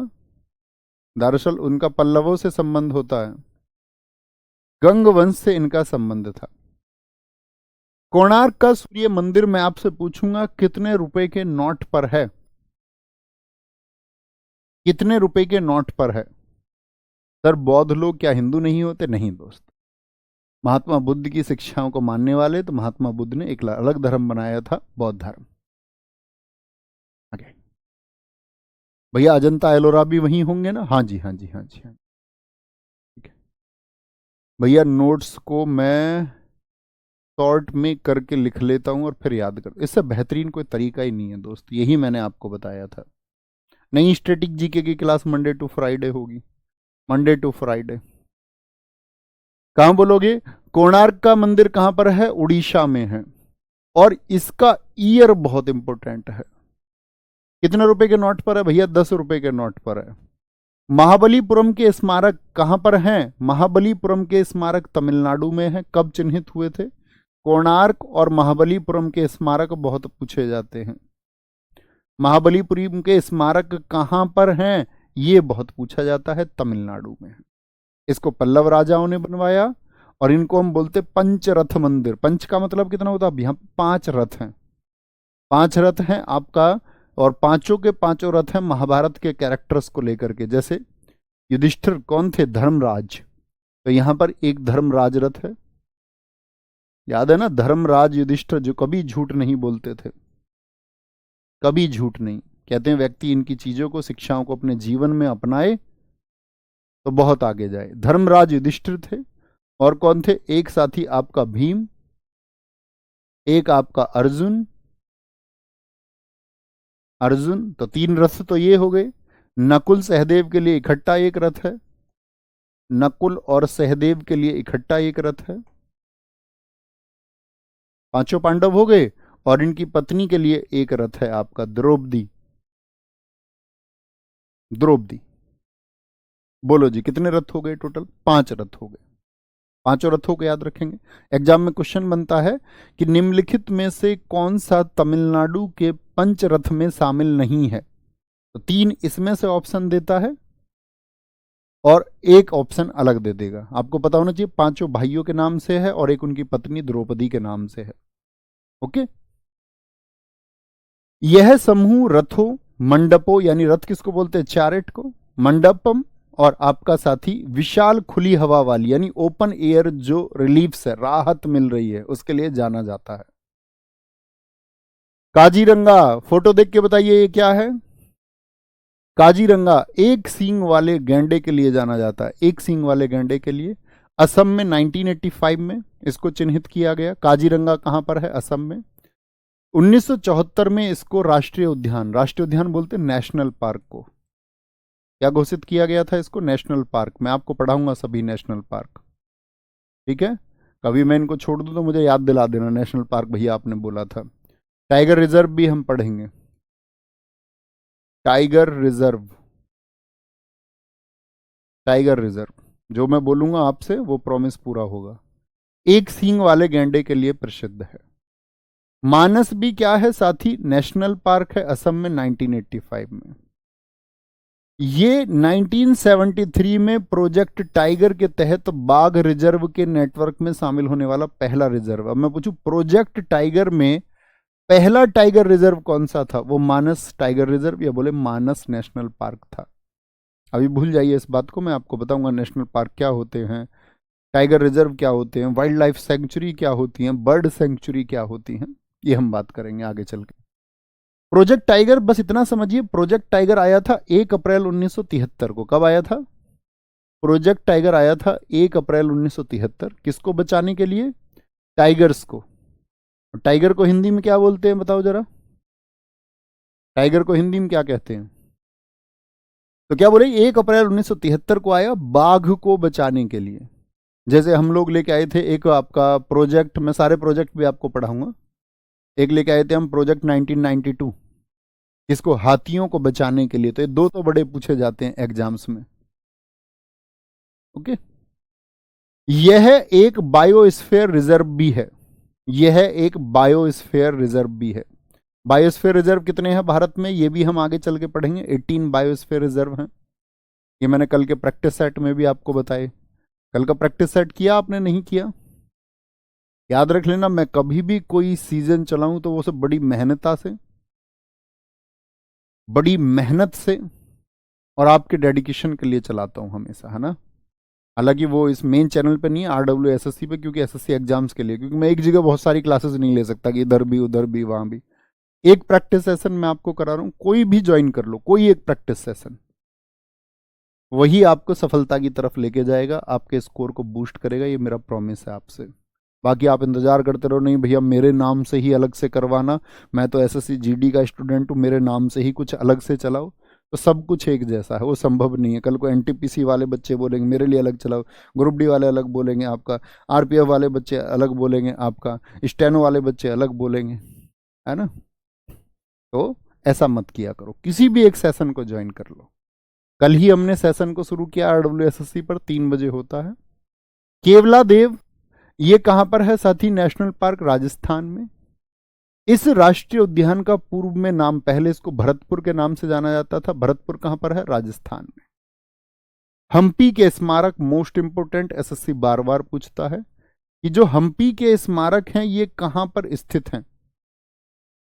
दरअसल उनका पल्लवों से संबंध होता है, गंग वंश से इनका संबंध था। कोणार्क का सूर्य मंदिर मैं आपसे पूछूंगा कितने रुपए के नोट पर है? कितने रुपए के नोट पर है? सर बौद्ध लोग क्या हिंदू नहीं होते? नहीं दोस्त, महात्मा बुद्ध की शिक्षाओं को मानने वाले, तो महात्मा बुद्ध ने एक अलग धर्म बनाया था, बौद्ध धर्म। आगे भैया, अजंता एलोरा भी वहीं होंगे ना? हाँ जी, हाँ जी, हाँ जी, हाँ। ठीक है भैया, नोट्स को मैं शॉर्ट में करके लिख लेता हूं और फिर याद कर, इससे बेहतरीन कोई तरीका ही नहीं है दोस्त। यही मैंने आपको बताया था। नई स्टैटिक जीके की क्लास मंडे टू फ्राइडे होगी, मंडे टू फ्राइडे। कहां बोलोगे? कोणार्क का मंदिर कहां पर है? उड़ीसा में है। और इसका ईयर बहुत इंपॉर्टेंट है। कितने रुपए के नोट पर है भैया? 10 रुपए के नोट पर है। महाबलीपुरम के स्मारक कहां पर हैं? महाबलीपुरम के स्मारक तमिलनाडु में है। कब चिन्हित हुए थे? कोणार्क और महाबलीपुरम के स्मारक बहुत पूछे जाते हैं। महाबलीपुरम के स्मारक कहां पर हैं? ये बहुत पूछा जाता है, तमिलनाडु में है। इसको पल्लव राजाओं ने बनवाया और इनको हम बोलते पंचरथ मंदिर। पंच का मतलब कितना होता है? यहां 5 रथ हैं, 5 रथ हैं आपका, और पांचों के पांचों रथ हैं महाभारत के कैरेक्टर्स को लेकर के। जैसे युधिष्ठिर कौन थे? धर्मराज। तो यहां पर एक धर्मराज रथ है, याद है ना, धर्मराज युधिष्ठिर जो कभी झूठ नहीं बोलते थे, कभी झूठ नहीं। कहते हैं व्यक्ति इनकी चीजों को, शिक्षाओं को अपने जीवन में अपनाए तो बहुत आगे जाए। धर्मराज युधिष्ठिर थे। और कौन थे? एक साथी आपका भीम, एक आपका अर्जुन। अर्जुन तो 3 रथ तो ये हो गए। नकुल सहदेव के लिए इकट्ठा एक रथ है, नकुल और सहदेव के लिए इकट्ठा एक रथ है। 5 पांडव हो गए, और इनकी पत्नी के लिए एक रथ है आपका द्रौपदी। द्रौपदी। बोलो जी कितने रथ हो गए टोटल? 5 रथ हो गए। 5 रथों को याद रखेंगे। एग्जाम में क्वेश्चन बनता है कि निम्नलिखित में से कौन सा तमिलनाडु के पंचरथ में शामिल नहीं है? तो 3 इसमें से ऑप्शन देता है और एक ऑप्शन अलग दे देगा। आपको पता होना चाहिए 5 भाइयों के नाम से है और एक उनकी पत्नी द्रौपदी के नाम से है। ओके, यह समूह रथों, मंडपों, यानी रथ किसको बोलते हैं? चैरेट को, मंडपम, और आपका साथी विशाल खुली हवा वाली यानी ओपन एयर जो रिलीफ से राहत मिल रही है उसके लिए जाना जाता है। काजीरंगा, फोटो देख के बताइए ये क्या है? काजीरंगा एक सींग वाले गैंडे के लिए जाना जाता है, एक सींग वाले गैंडे के लिए। असम में 1985 में इसको चिन्हित किया गया। काजीरंगा कहां पर है? असम में। 1974 में इसको राष्ट्रीय उद्यान, राष्ट्रीय उद्यान बोलते हैं नेशनल पार्क को, क्या घोषित किया गया था? इसको नेशनल पार्क। मैं आपको पढ़ाऊंगा सभी नेशनल पार्क, ठीक है। कभी मैं इनको छोड़ दूं तो मुझे याद दिला देना, नेशनल पार्क भैया आपने बोला था। टाइगर रिजर्व भी हम पढ़ेंगे, टाइगर रिजर्व। टाइगर रिजर्व जो मैं बोलूंगा आपसे वो प्रॉमिस पूरा होगा। एक सींग वाले गैंडे के लिए प्रसिद्ध है। मानस भी क्या है साथी? नेशनल पार्क है, असम में 1985 में। ये 1973 में प्रोजेक्ट टाइगर के तहत बाघ रिजर्व के नेटवर्क में शामिल होने वाला पहला रिजर्व। अब मैं पूछूं, प्रोजेक्ट टाइगर में पहला टाइगर रिजर्व कौन सा था? वो मानस टाइगर रिजर्व या बोले मानस नेशनल पार्क था। अभी भूल जाइए इस बात को, मैं आपको बताऊंगा नेशनल पार्क क्या होते हैं, टाइगर रिजर्व क्या होते हैं, वाइल्ड लाइफ सेंचुरी क्या होती हैं, बर्ड सेंचुरी क्या होती हैं, ये हम बात करेंगे आगे चल के। प्रोजेक्ट टाइगर, बस इतना समझिए, प्रोजेक्ट टाइगर आया था 1 अप्रैल 1973 को। कब आया था? प्रोजेक्ट टाइगर आया था 1 अप्रैल 1973। किसको बचाने के लिए? टाइगर्स को। टाइगर को हिंदी में क्या बोलते हैं बताओ जरा? टाइगर को हिंदी में क्या कहते हैं? तो क्या बोले, 1 अप्रैल 1973 को आया बाघ को बचाने के लिए। जैसे हम लोग लेके आए थे एक आपका प्रोजेक्ट, मैं सारे प्रोजेक्ट भी आपको पढ़ाऊंगा। एक लेके आए थे हम प्रोजेक्ट 1992, इसको हाथियों को बचाने के लिए। तो ये दो तो बड़े पूछे जाते हैं एग्जाम्स में। ओके, यह एक बायोस्फीयर रिजर्व भी है। यह एक बायोस्फीयर रिजर्व भी है। बायोस्फीयर रिजर्व कितने हैं भारत में, ये भी हम आगे चल के पढ़ेंगे। 18 बायोस्फीयर रिजर्व हैं। ये मैंने कल के प्रैक्टिस सेट में भी आपको बताए। कल का प्रैक्टिस सेट किया आपने? नहीं किया? याद रख लेना, मैं कभी भी कोई सीजन चलाऊं तो वो सब बड़ी मेहनत से और आपके डेडिकेशन के लिए चलाता हूं हमेशा, है ना। हालांकि वो इस मेन चैनल पे नहीं है, RWSSC पे, क्योंकि SSC एग्जाम्स के लिए, क्योंकि मैं एक जगह बहुत सारी क्लासेस नहीं ले सकता कि इधर भी उधर भी वहां भी। एक प्रैक्टिस सेशन मैं आपको करा रहा हूं, कोई भी ज्वाइन कर लो, कोई एक प्रैक्टिस सेशन, वही आपको सफलता की तरफ लेके जाएगा, आपके स्कोर को बूस्ट करेगा, ये मेरा प्रॉमिस है आपसे। बाकी आप इंतजार करते रहो, नहीं भैया मेरे नाम से ही अलग से करवाना, मैं तो SSC GD का स्टूडेंट हूँ, मेरे नाम से ही कुछ अलग से चलाओ, तो सब कुछ एक जैसा है, वो संभव नहीं है। कल को NTPC वाले बच्चे बोलेंगे मेरे लिए अलग चलाओ, ग्रुप D वाले अलग बोलेंगे आपका, RPF वाले बच्चे अलग बोलेंगे आपका, स्टेनो वाले बच्चे अलग बोलेंगे, है ना। तो ऐसा मत किया करो, किसी भी एक सेशन को ज्वाइन कर लो। कल ही हमने सेशन को शुरू किया RWSSC पर, 3 बजे होता है। केवला देव, ये कहां पर है साथी? नेशनल पार्क राजस्थान में। इस राष्ट्रीय उद्यान का पूर्व में नाम, पहले इसको भरतपुर के नाम से जाना जाता था। भरतपुर कहां पर है? राजस्थान में। हम्पी के स्मारक, मोस्ट इंपोर्टेंट, SSC बार बार पूछता है कि जो हम्पी के स्मारक हैं ये कहां पर स्थित हैं,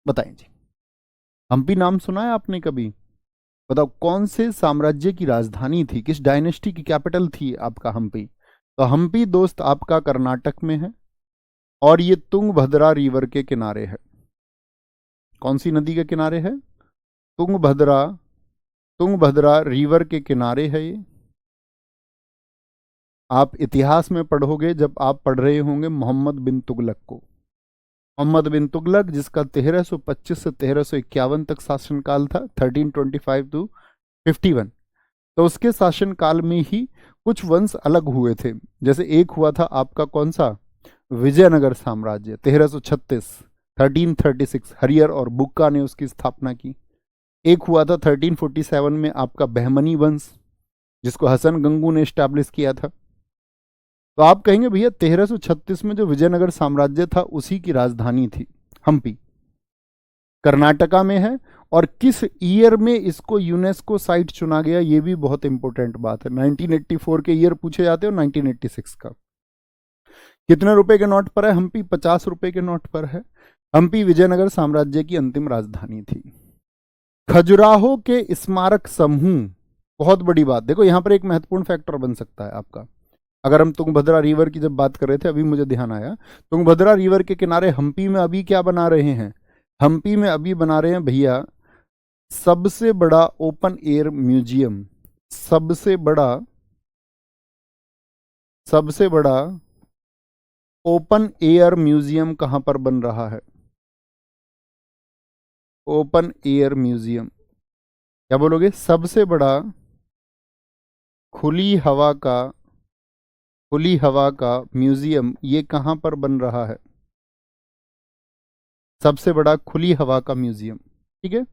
बताएं जी। हम्पी नाम सुना है आपने कभी? बताओ कौन से साम्राज्य की राजधानी थी, किस डायनेस्टी की कैपिटल थी आपका हम्पी? तो हम्पी दोस्त आपका कर्नाटक में है, और ये तुंगभद्रा रिवर के किनारे है। कौन सी नदी के किनारे है? तुंगभद्रा, तुंगभद्रा रिवर के किनारे है ये। आप इतिहास में पढ़ोगे, जब आप पढ़ रहे होंगे मोहम्मद बिन तुगलक को, मोहम्मद बिन तुगलक जिसका 1325 से 1351 तक शासनकाल था, 1325 to 51, तो उसके शासनकाल में ही कुछ वंश अलग हुए थे। जैसे एक हुआ था आपका कौन सा? विजयनगर साम्राज्य, 1336, 1336 हरियर और बुक्का ने उसकी स्थापना की। एक हुआ था 1347 में आपका बहमनी वंश, जिसको हसन गंगू ने स्टैब्लिश किया था। तो आप कहेंगे भैया 1336 में जो विजयनगर साम्राज्य था उसी की राजधानी थी हम्पी, कर्नाटका में है। और किस ईयर में इसको यूनेस्को साइट चुना गया, ये भी बहुत इंपॉर्टेंट बात है। 1984 के ईयर पूछे जाते हो, 1986 का। कितने रुपए के नोट पर है हम्पी? 50 रुपए के नोट पर है। हम्पी विजयनगर साम्राज्य की अंतिम राजधानी थी। खजुराहो के स्मारक समूह, बहुत बड़ी बात, देखो यहां पर एक महत्वपूर्ण फैक्टर बन सकता है आपका। अगर हम तुंगभद्रा रिवर की जब बात कर रहे थे, अभी मुझे ध्यान आया, तुंगभद्रा रिवर के किनारे हम्पी में अभी क्या बना रहे हैं? हम्पी में अभी बना रहे हैं भैया सबसे बड़ा ओपन एयर म्यूजियम। सबसे बड़ा ओपन एयर म्यूजियम कहां पर बन रहा है? ओपन एयर म्यूजियम, क्या बोलोगे? सबसे बड़ा खुली हवा का म्यूजियम ये कहां पर बन रहा है? सबसे बड़ा खुली हवा का म्यूजियम, ठीक है।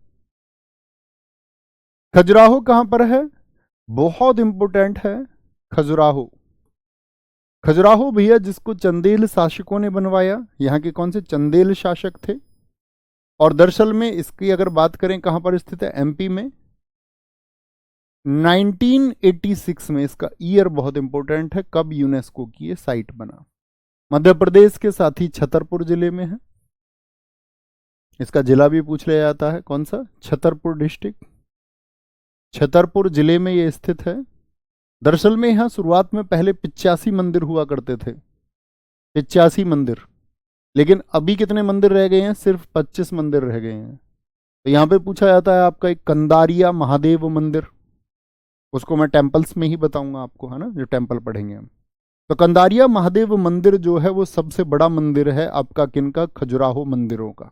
खजुराहो कहां पर है? बहुत इंपोर्टेंट है खजुराहो। खजुराहो भैया जिसको चंदेल शासकों ने बनवाया, यहाँ के कौन से चंदेल शासक थे? और दरअसल में इसकी अगर बात करें कहां पर स्थित है, एमपी में। 1986 में, इसका ईयर बहुत इंपॉर्टेंट है, कब यूनेस्को की ये साइट बना। मध्य प्रदेश के साथ ही छतरपुर जिले में है। इसका जिला भी पूछ लिया जाता है, कौन सा, छतरपुर डिस्ट्रिक्ट, छतरपुर जिले में ये स्थित है। दरअसल में यहां शुरुआत में पहले 85 मंदिर हुआ करते थे, 85 मंदिर, लेकिन अभी कितने मंदिर रह गए हैं, सिर्फ 25 मंदिर रह गए हैं। तो यहां पे पूछा जाता है आपका एक कंदारिया महादेव मंदिर, उसको मैं टेम्पल्स में ही बताऊंगा आपको, है ना, जो टेम्पल पढ़ेंगे हम। तो कंदारिया महादेव मंदिर जो है वो सबसे बड़ा मंदिर है आपका किनका, खजुराहो मंदिरों का।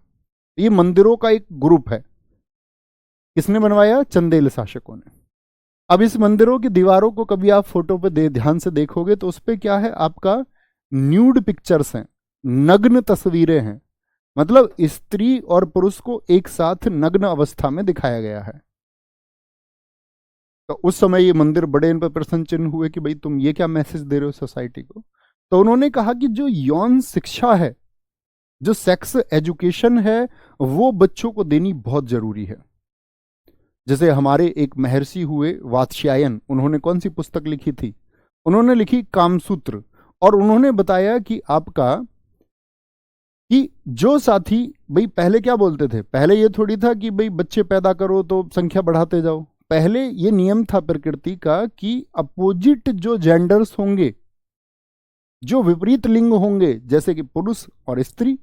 ये मंदिरों का एक ग्रुप है। किसने बनवाया, चंदेल शासकों ने। अब इस मंदिरों की दीवारों को कभी आप फोटो पे ध्यान से देखोगे तो उस पर क्या है आपका, न्यूड पिक्चर्स हैं, नग्न तस्वीरें हैं, मतलब स्त्री और पुरुष को एक साथ नग्न अवस्था में दिखाया गया है। तो उस समय ये मंदिर बड़े इन पर प्रश्न चिन्ह हुए कि भाई तुम ये क्या मैसेज दे रहे हो सोसाइटी को। तो उन्होंने कहा कि जो यौन शिक्षा है, जो सेक्स एजुकेशन है, वो बच्चों को देनी बहुत जरूरी है। जैसे हमारे एक महर्षि हुए वात्स्यायन, उन्होंने कौन सी पुस्तक लिखी थी, उन्होंने लिखी कामसूत्र। और उन्होंने बताया कि आपका कि जो साथी, भाई पहले क्या बोलते थे, पहले ये थोड़ी था कि भाई बच्चे पैदा करो तो संख्या बढ़ाते जाओ। पहले ये नियम था प्रकृति का कि अपोजिट जो जेंडर्स होंगे, जो विपरीत लिंग होंगे, जैसे कि पुरुष और स्त्री,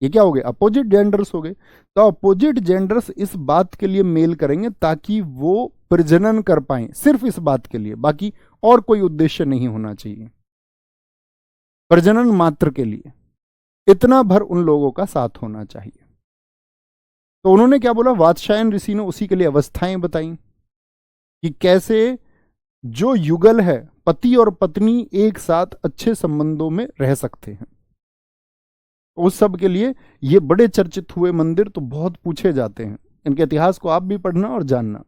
ये क्या हो गए, अपोजिट जेंडर्स हो गए। तो अपोजिट जेंडर्स इस बात के लिए मेल करेंगे ताकि वो प्रजनन कर पाए, सिर्फ इस बात के लिए, बाकी और कोई उद्देश्य नहीं होना चाहिए, प्रजनन मात्र के लिए, इतना भर उन लोगों का साथ होना चाहिए। तो उन्होंने क्या बोला, वात्स्यायन ऋषि ने उसी के लिए अवस्थाएं बताई कि कैसे जो युगल है, पति और पत्नी एक साथ अच्छे संबंधों में रह सकते हैं। उस सब के लिए ये बड़े चर्चित हुए मंदिर, तो बहुत पूछे जाते हैं। इनके इतिहास को आप भी पढ़ना और जानना।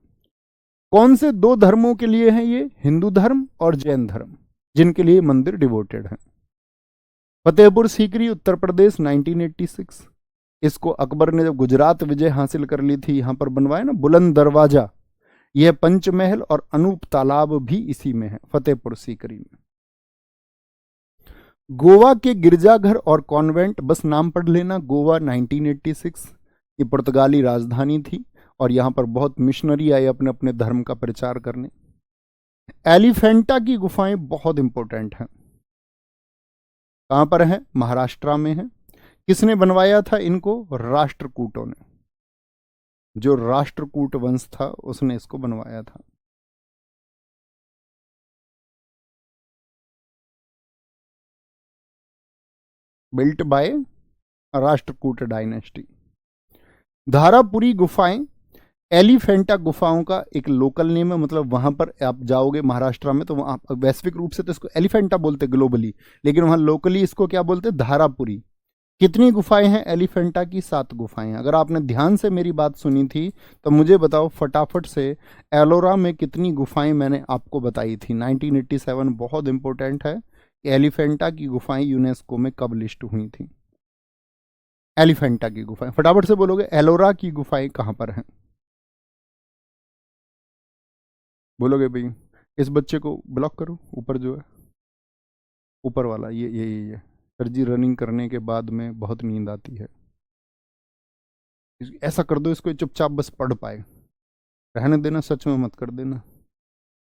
कौन से दो धर्मों के लिए हैं ये, हिंदू धर्म और जैन धर्म, जिनके लिए मंदिर डिवोटेड है। फतेहपुर सीकरी, उत्तर प्रदेश, 1986। इसको अकबर ने जब गुजरात विजय हासिल कर ली थी, यहां पर बनवाया ना बुलंद दरवाजा, यह पंचमहल और अनूप तालाब भी इसी में है, फतेहपुर सीकरी में। गोवा के गिरजाघर और कॉन्वेंट, बस नाम पढ़ लेना, गोवा 1986, ये पुर्तगाली राजधानी थी और यहां पर बहुत मिशनरी आए अपने अपने धर्म का प्रचार करने। एलिफेंटा की गुफाएं बहुत इंपॉर्टेंट हैं, कहां पर है, महाराष्ट्र में है। किसने बनवाया था इनको, राष्ट्रकूटों ने, जो राष्ट्रकूट वंश था उसने इसको बनवाया था। Built by Rashtrakuta dynasty. Dharapuri गुफाएं, एलिफेंटा गुफाओं का एक लोकल नेम है, मतलब वहां पर आप जाओगे महाराष्ट्र में तो वहां वैश्विक रूप से तो इसको एलिफेंटा बोलते ग्लोबली, लेकिन वहां लोकली इसको क्या बोलते, धारापुरी। कितनी गुफाएं हैं एलिफेंटा की, 7 गुफाएं। अगर आपने ध्यान से मेरी बात सुनी थी तो मुझे बताओ फटाफट से, एलोरा में कितनी गुफाएं मैंने आपको बताई थी, 1987। बहुत इंपॉर्टेंट है, एलिफेंटा की गुफाएं यूनेस्को में कब लिस्ट हुई थी। एलिफेंटा की गुफाएं फटाफट से बोलोगे, एलोरा की गुफाएं कहां पर हैं, बोलोगे भाई। इस बच्चे को ब्लॉक करो, ऊपर जो है, ऊपर वाला, ये सर जी रनिंग करने के बाद में बहुत नींद आती है, ऐसा कर दो इसको चुपचाप बस पढ़ पाए, रहने देना, सच में मत कर देना।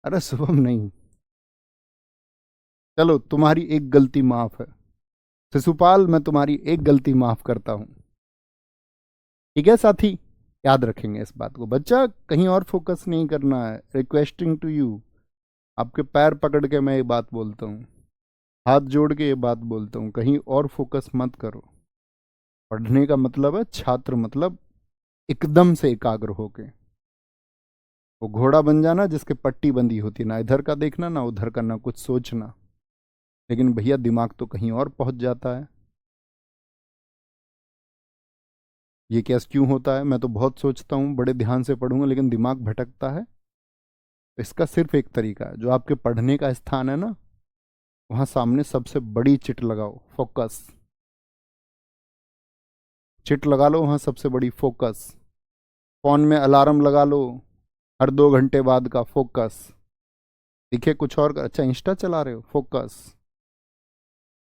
अरे शुभम नहीं, चलो तुम्हारी एक गलती माफ है, शिशुपाल मैं तुम्हारी एक गलती माफ करता हूं, ठीक है साथी, याद रखेंगे इस बात को। बच्चा कहीं और फोकस नहीं करना है, रिक्वेस्टिंग टू यू, आपके पैर पकड़ के मैं ये बात बोलता हूँ, हाथ जोड़ के ये बात बोलता हूँ, कहीं और फोकस मत करो। पढ़ने का मतलब है छात्र, मतलब एकदम से एकाग्र होके, वो घोड़ा बन जाना जिसके पट्टी बंधी होती, ना इधर का देखना ना उधर का, ना कुछ सोचना, लेकिन भैया दिमाग तो कहीं और पहुंच जाता है। ये क्या क्यों होता है, मैं तो बहुत सोचता हूँ, बड़े ध्यान से पढ़ूंगा लेकिन दिमाग भटकता है। इसका सिर्फ एक तरीका है, जो आपके पढ़ने का स्थान है ना, वहां सामने सबसे बड़ी चिट लगाओ, फोकस। चिट लगा लो वहाँ सबसे बड़ी फोकस, फोन में अलार्म लगा लो हर 2 घंटे बाद का फोकस, दिखे कुछ और अच्छा इंस्टा चला रहे हो फोकस,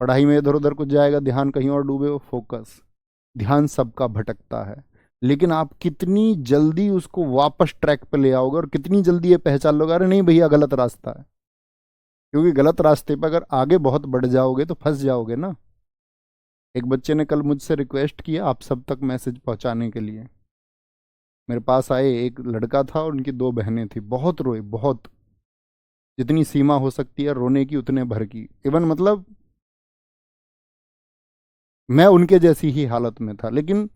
पढ़ाई में इधर उधर कुछ जाएगा ध्यान कहीं और डूबे हो फोकस। ध्यान सबका भटकता है, लेकिन आप कितनी जल्दी उसको वापस ट्रैक पे ले आओगे और कितनी जल्दी ये पहचान लोगे अरे नहीं भैया गलत रास्ता है, क्योंकि गलत रास्ते पर अगर आगे बहुत बढ़ जाओगे तो फंस जाओगे ना। एक बच्चे ने कल मुझसे रिक्वेस्ट किया आप सब तक मैसेज पहुंचाने के लिए, मेरे पास आए, एक लड़का था और उनकी 2 बहनें थी, बहुत रोए, बहुत, जितनी सीमा हो सकती है रोने की उतने भर की, इवन मतलब मैं उनके जैसी ही हालत में था, लेकिन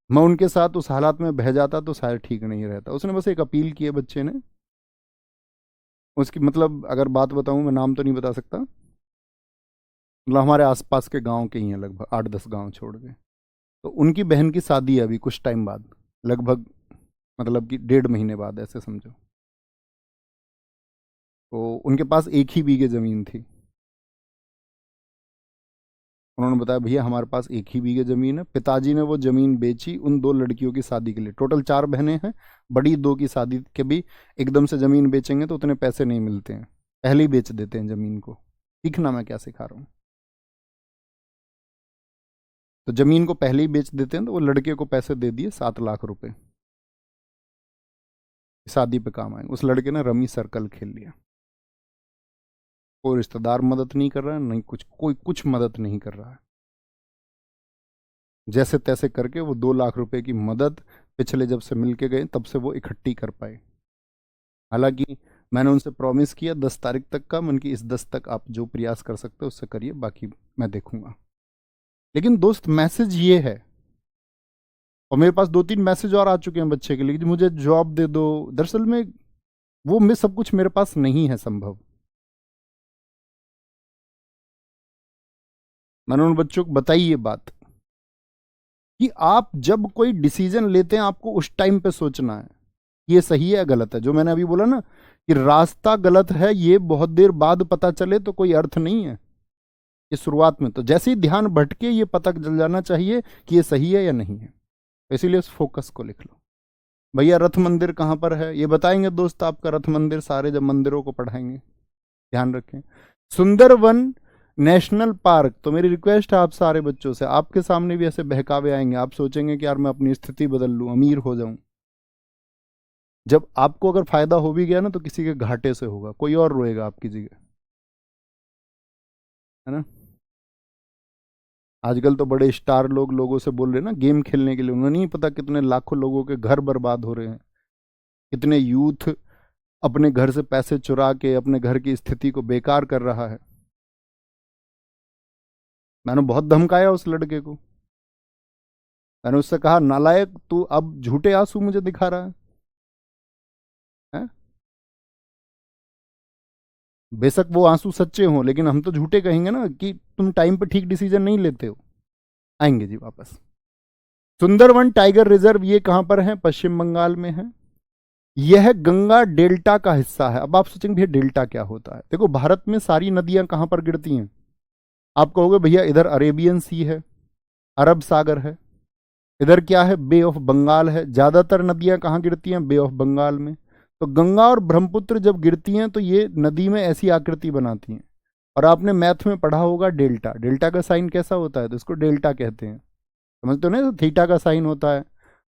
मैं उनके साथ उस हालात में बह जाता तो शायद ठीक नहीं रहता। उसने बस एक अपील की है बच्चे ने, उसकी मतलब अगर बात बताऊं, मैं नाम तो नहीं बता सकता, मतलब हमारे आसपास के गांव के ही हैं, लगभग 8-10 गांव छोड़ के। तो उनकी बहन की शादी है अभी कुछ टाइम बाद, लगभग मतलब कि 1.5 महीने बाद ऐसे समझो। तो उनके पास 1 ही बीघे ज़मीन थी। उन्होंने बताया भैया हमारे पास 1 ही बीघे ज़मीन है, पिताजी ने वो ज़मीन बेची उन 2 लड़कियों की शादी के लिए, टोटल 4 बहनें हैं, बड़ी 2 की शादी के भी एकदम से ज़मीन बेचेंगे तो उतने पैसे नहीं मिलते हैं, पहले ही बेच देते हैं ज़मीन को। सीखना मैं क्या सिखा रहा हूँ, तो ज़मीन को पहले ही बेच देते हैं, तो वो लड़के को पैसे दे दिए 7 लाख रुपए, शादी पे काम आएंगे। उस लड़के ने रमी सर्कल खेल लिया, कोई रिश्तेदार मदद नहीं कर रहा है, नहीं कुछ, कोई कुछ मदद नहीं कर रहा है, जैसे तैसे करके वो 2 लाख रुपए की मदद पिछले जब से मिल के गए तब से वो इकट्ठी कर पाए। हालांकि मैंने उनसे प्रॉमिस किया 10 तारीख तक का, मन की इस 10 तक आप जो प्रयास कर सकते हो उससे करिए, बाकी मैं देखूंगा। लेकिन दोस्त मैसेज ये है, और मेरे पास 2-3 मैसेज और आ चुके हैं बच्चे के लिए कि मुझे जॉब दे दो, दरअसल में वो में सब कुछ मेरे पास नहीं है संभव। मैंने उन बच्चों को बताई ये बात कि आप जब कोई डिसीजन लेते हैं आपको उस टाइम पे सोचना है ये सही है या गलत है। जो मैंने अभी बोला ना कि रास्ता गलत है, ये बहुत देर बाद पता चले तो कोई अर्थ नहीं है, ये शुरुआत में तो जैसे ही ध्यान भटके ये पता चल जाना चाहिए कि ये सही है या नहीं है। तो इसीलिए उस फोकस को लिख लो। भैया रथ मंदिर कहाँ पर है ये बताएंगे दोस्त आपका, रथ मंदिर सारे जब मंदिरों को पढ़ाएंगे ध्यान रखें। सुंदरवन नेशनल पार्क, तो मेरी रिक्वेस्ट है आप सारे बच्चों से, आपके सामने भी ऐसे बहकावे आएंगे, आप सोचेंगे कि यार मैं अपनी स्थिति बदल लूं, अमीर हो जाऊं। जब आपको अगर फायदा हो भी गया ना तो किसी के घाटे से होगा, कोई और रोएगा आपकी जगह, है ना। आजकल तो बड़े स्टार लोग लोगों से बोल रहे हैं ना गेम खेलने के लिए, उन्हें नहीं पता कितने लाखों लोगों के घर बर्बाद हो रहे हैं, कितने यूथ अपने घर से पैसे चुरा के अपने घर की स्थिति को बेकार कर रहा है। मैंने बहुत धमकाया उस लड़के को, मैंने उससे कहा नालायक तू अब झूठे आंसू मुझे दिखा रहा है? बेशक वो आंसू सच्चे हों, लेकिन हम तो झूठे कहेंगे ना कि तुम टाइम पे ठीक डिसीजन नहीं लेते हो। आएंगे जी वापस। सुंदरवन टाइगर रिजर्व ये कहां पर है? पश्चिम बंगाल में है। यह गंगा डेल्टा का हिस्सा है। अब आप सोचेंगे भैया डेल्टा क्या होता है? देखो भारत में सारी नदियां कहां पर गिरती हैं? आप कहोगे भैया इधर अरेबियन सी है, अरब सागर है, इधर क्या है? बे ऑफ बंगाल है। ज्यादातर नदियां कहां गिरती हैं? बे ऑफ बंगाल में। तो गंगा और ब्रह्मपुत्र जब गिरती हैं तो ये नदी में ऐसी आकृति बनाती हैं। और आपने मैथ में पढ़ा होगा डेल्टा, डेल्टा का साइन कैसा होता है? तो इसको डेल्टा कहते हैं, समझते हो ना? तो थीटा का साइन होता है,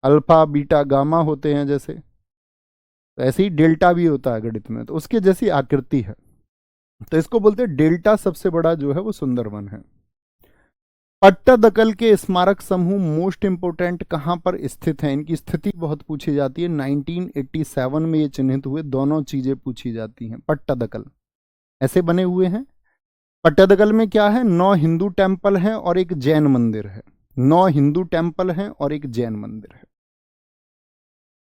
अल्फा बीटा गामा होते हैं जैसे, तो ऐसे ही डेल्टा भी होता है गणित में, तो उसके जैसी आकृति है। तो इसको बोलते हैं डेल्टा। सबसे बड़ा जो है वो सुंदरवन है। पट्टादकल के स्मारक समूह मोस्ट इंपोर्टेंट कहां पर स्थित हैं? इनकी स्थिति बहुत पूछी जाती है। 1987 में ये चिन्हित हुए, दोनों चीजें पूछी जाती हैं। पट्टादकल ऐसे बने हुए हैं। पट्टादकल में क्या है? 9 हिंदू टेम्पल हैं और एक जैन मंदिर है। 9 हिंदू टेम्पल हैं और एक जैन मंदिर है।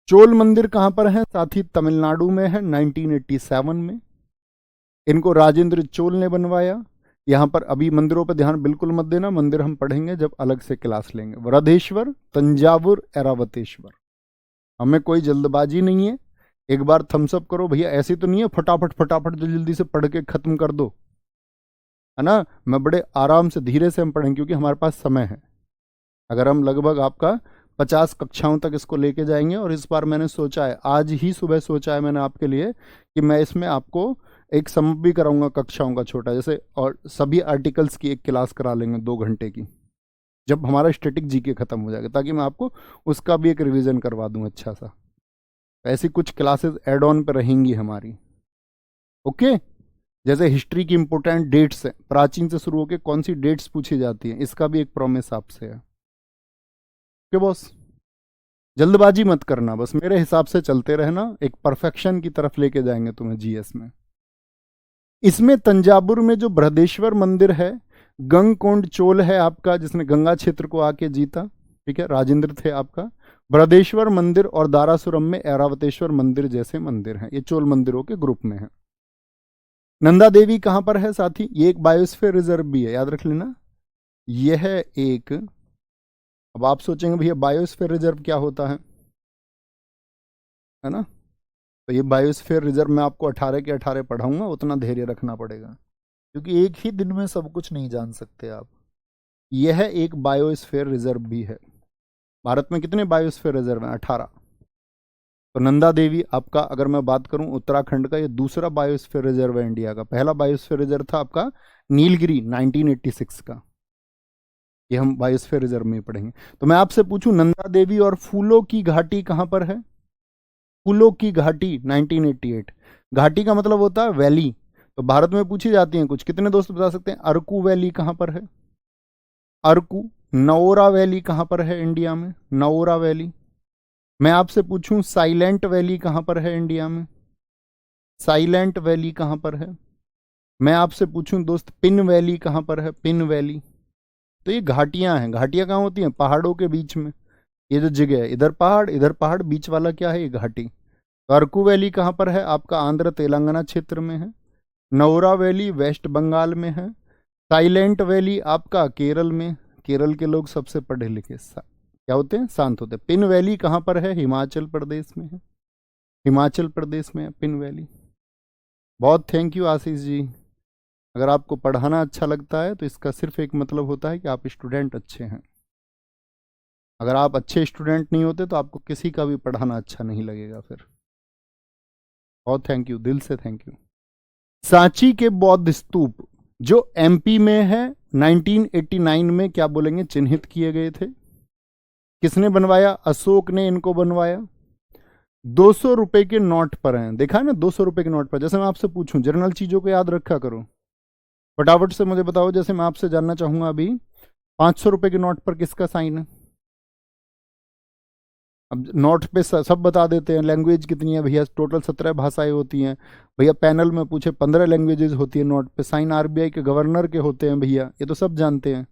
चोल मंदिर कहां पर है? साथ ही तमिलनाडु में है, 1987 में। इनको राजेंद्र चोल ने बनवाया। यहां पर अभी मंदिरों पर ध्यान बिल्कुल मत देना, मंदिर हम पढ़ेंगे जब अलग से क्लास लेंगे। वृद्धेश्वर, तंजावुर, ऐरावतेश्वर। हमें कोई जल्दबाजी नहीं है, एक बार थम्सअप करो भैया, ऐसी तो नहीं है फटाफट फटाफट जल्दी से पढ़ के खत्म कर दो, है ना। मैं बड़े आराम से धीरे से हम पढ़ेंगे क्योंकि हमारे पास समय है अगर हम लगभग आपका 50 कक्षाओं तक इसको लेके जाएंगे। और इस बार मैंने सोचा है, आज ही सुबह सोचा है मैंने आपके लिए कि मैं इसमें आपको एक सम भी कराऊंगा कक्षाओं का छोटा, जैसे, और सभी आर्टिकल्स की एक क्लास करा लेंगे 2 घंटे की, जब हमारा स्टैटिक जीके खत्म हो जाएगा, ताकि मैं आपको उसका भी एक रिवीजन करवा दूं अच्छा सा। ऐसी कुछ क्लासेस एड ऑन पे रहेंगी हमारी। ओके, जैसे हिस्ट्री की इंपोर्टेंट डेट्स है, प्राचीन से शुरू होकर कौन सी डेट्स पूछी जाती हैं, इसका भी एक प्रॉमिस आपसे है। ओके बॉस, जल्दबाजी मत करना, बस मेरे हिसाब से चलते रहना, एक परफेक्शन की तरफ लेके जाएंगे तुम्हें जीएस में। इसमें तंजावुर में जो बृहदेश्वर मंदिर है, गंगकोंड चोल है आपका, जिसने गंगा क्षेत्र को आके जीता, ठीक है, राजेंद्र थे आपका। बृहदेश्वर मंदिर और दारासुरम में ऐरावतेश्वर मंदिर जैसे मंदिर हैं, ये चोल मंदिरों के ग्रुप में है। नंदा देवी कहां पर है साथी, ये एक बायोस्फीयर रिजर्व भी है, याद रख लेना। यह एक, अब आप सोचेंगे भैया बायोस्फीयर रिजर्व क्या होता है ना, तो ये बायोस्फीयर रिजर्व मैं आपको 18 के 18 पढ़ाऊंगा, उतना धैर्य रखना पड़ेगा, क्योंकि एक ही दिन में सब कुछ नहीं जान सकते आप। यह एक बायोस्फीयर रिजर्व भी है। भारत में कितने बायोस्फीयर रिजर्व हैं, 18। तो नंदा देवी आपका, अगर मैं बात करूं उत्तराखंड का, ये दूसरा बायोस्फीयर रिजर्व है इंडिया का। पहला बायोस्फीयर रिजर्व था आपका नीलगिरी 1986 का, ये हम बायोस्फीयर रिजर्व में ही पढ़ेंगे। तो मैं आपसे पूछूं, नंदा देवी और फूलों की घाटी कहां पर है, फूलों की घाटी 1988। घाटी का मतलब होता है वैली, तो भारत में पूछी जाती हैं कुछ, कितने दोस्त बता सकते हैं अरकू वैली कहां पर है, अरकू। नओरा वैली कहां पर है इंडिया में, नओरा वैली। मैं आपसे पूछूं साइलेंट वैली कहां पर है इंडिया में, साइलेंट वैली कहां पर है। मैं आपसे पूछूं दोस्त पिन वैली कहां पर है, पिन वैली। तो ये घाटियां हैं, घाटियां कहां होती हैं, पहाड़ों के बीच में। ये जो जगह है, इधर पहाड़, बीच वाला क्या है, ये घाटी। तो अरकू वैली कहां पर है आपका, आंध्र तेलंगाना क्षेत्र में है। नौरा वैली वेस्ट बंगाल में है। साइलेंट वैली आपका केरल में, केरल के लोग सबसे पढ़े लिखे क्या होते हैं, शांत होते हैं। पिन वैली कहां पर है, हिमाचल प्रदेश में है, हिमाचल प्रदेश में है पिन वैली। बहुत थैंक यू आशीष जी। अगर आपको पढ़ाना अच्छा लगता है तो इसका सिर्फ एक मतलब होता है कि आप स्टूडेंट अच्छे हैं। अगर आप अच्छे स्टूडेंट नहीं होते तो आपको किसी का भी पढ़ाना अच्छा नहीं लगेगा फिर। बहुत थैंक यू, दिल से थैंक यू। सांची के बौद्ध स्तूप जो एमपी में है, 1989 में क्या बोलेंगे चिन्हित किए गए थे। किसने बनवाया, अशोक ने इनको बनवाया। 200 रुपए के नोट पर हैं, देखा है ना, 200 रुपए के नोट पर। जैसे मैं आपसे पूछूं, जनरल चीजों को याद रखा करो, फटाफट से मुझे बताओ। जैसे मैं आपसे जानना चाहूंगा अभी, 500 रुपए के नोट पर किसका साइन है। अब नोट पे सब बता देते हैं, लैंग्वेज कितनी है भैया, टोटल 17 भाषाएं होती हैं भैया। पैनल में पूछे 15 लैंग्वेजेस होती है नोट पे। साइन आरबीआई के गवर्नर के होते हैं भैया, ये तो सब जानते हैं।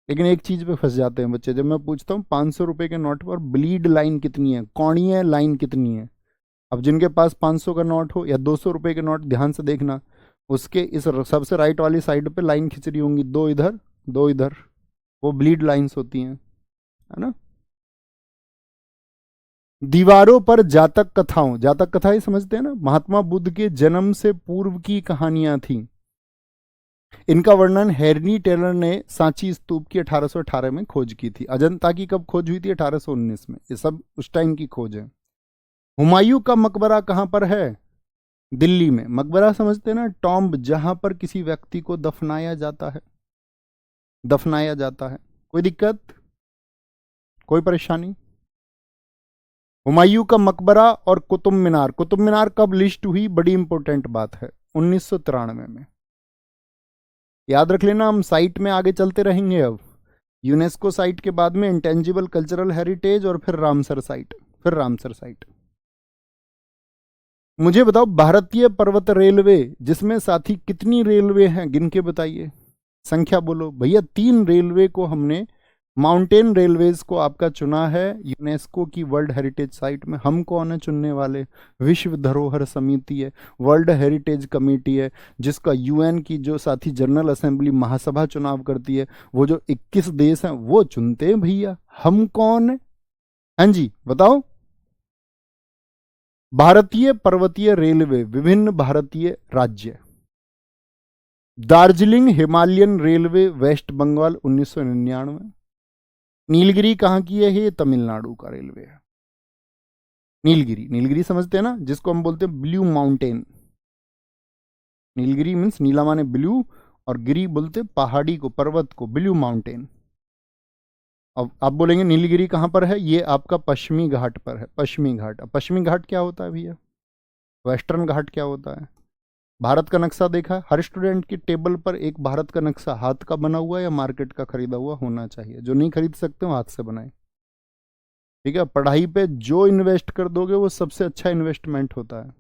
लेकिन एक चीज पे फंस जाते हैं बच्चे, जब मैं पूछता हूँ 500 रुपए के नोट पर ब्लीड लाइन कितनी है, कोणीय लाइन कितनी है। अब जिनके पास 500 का नोट हो या 200 रुपए के नोट, ध्यान से देखना, उसके इस सबसे राइट वाली साइड पे लाइन खिंच रही होंगी, 2 इधर 2 इधर, वो ब्लीड लाइंस होती हैं, है ना। दीवारों पर जातक कथाओं, जातक कथाएं समझते हैं ना, महात्मा बुद्ध के जन्म से पूर्व की कहानियां थी। इनका वर्णन हेनरी टेलर ने सांची स्तूप की 1818 में खोज की थी। अजंता की कब खोज हुई थी, 1819 में। ये सब उस टाइम की खोज है। हुमायूं का मकबरा कहां पर है, दिल्ली में। मकबरा समझते हैं ना, टॉम्ब, जहां पर किसी व्यक्ति को दफनाया जाता है, दफनाया जाता है। कोई दिक्कत, कोई परेशानी। हुमायूं का मकबरा और कुतुब मीनार, कुतुब मीनार कब लिस्ट हुई, बड़ी इंपॉर्टेंट बात है, 1993 में। याद रख लेना, हम साइट में आगे चलते रहेंगे। अब यूनेस्को साइट के बाद में इंटेंजिबल कल्चरल हेरिटेज, और फिर रामसर साइट, फिर रामसर साइट। मुझे बताओ, भारतीय पर्वत रेलवे जिसमें साथी कितनी रेलवे हैं, गिन के बताइए, संख्या बोलो भैया। 3 रेलवे को हमने, माउंटेन रेलवेज को आपका चुना है यूनेस्को की वर्ल्ड हेरिटेज साइट में। हम कौन है चुनने वाले, विश्व धरोहर समिति है, वर्ल्ड हेरिटेज कमेटी है, जिसका यूएन की जो साथी जनरल असेंबली महासभा चुनाव करती है, वो जो 21 देश हैं वो चुनते हैं भैया। हम कौन है, हाँ जी बताओ। भारतीय पर्वतीय रेलवे, विभिन्न भारतीय राज्य। Darjeeling Himalayan railway West Bengal 1999। नीलगिरी कहाँ की है? ये तमिलनाडु का रेलवे है। नीलगिरी, नीलगिरी समझते हैं ना, जिसको हम बोलते हैं ब्लू माउंटेन। नीलगिरी मीन्स नीला माने ब्लू, और गिरी बोलते पहाड़ी को, पर्वत को, ब्लू माउंटेन। अब आप बोलेंगे नीलगिरी कहाँ पर है? ये आपका पश्चिमी घाट पर है, पश्चिमी घाट। अब पश्चिमी घाट क्या होता है भैया? वेस्टर्न घाट क्या होता है? भारत का नक्शा देखा? हर स्टूडेंट की टेबल पर एक भारत का नक्शा हाथ का बना हुआ या मार्केट का खरीदा हुआ होना चाहिए। जो नहीं खरीद सकते हो हाथ से बनाए। ठीक है, पढ़ाई पे जो इन्वेस्ट कर दोगे वो सबसे अच्छा इन्वेस्टमेंट होता है।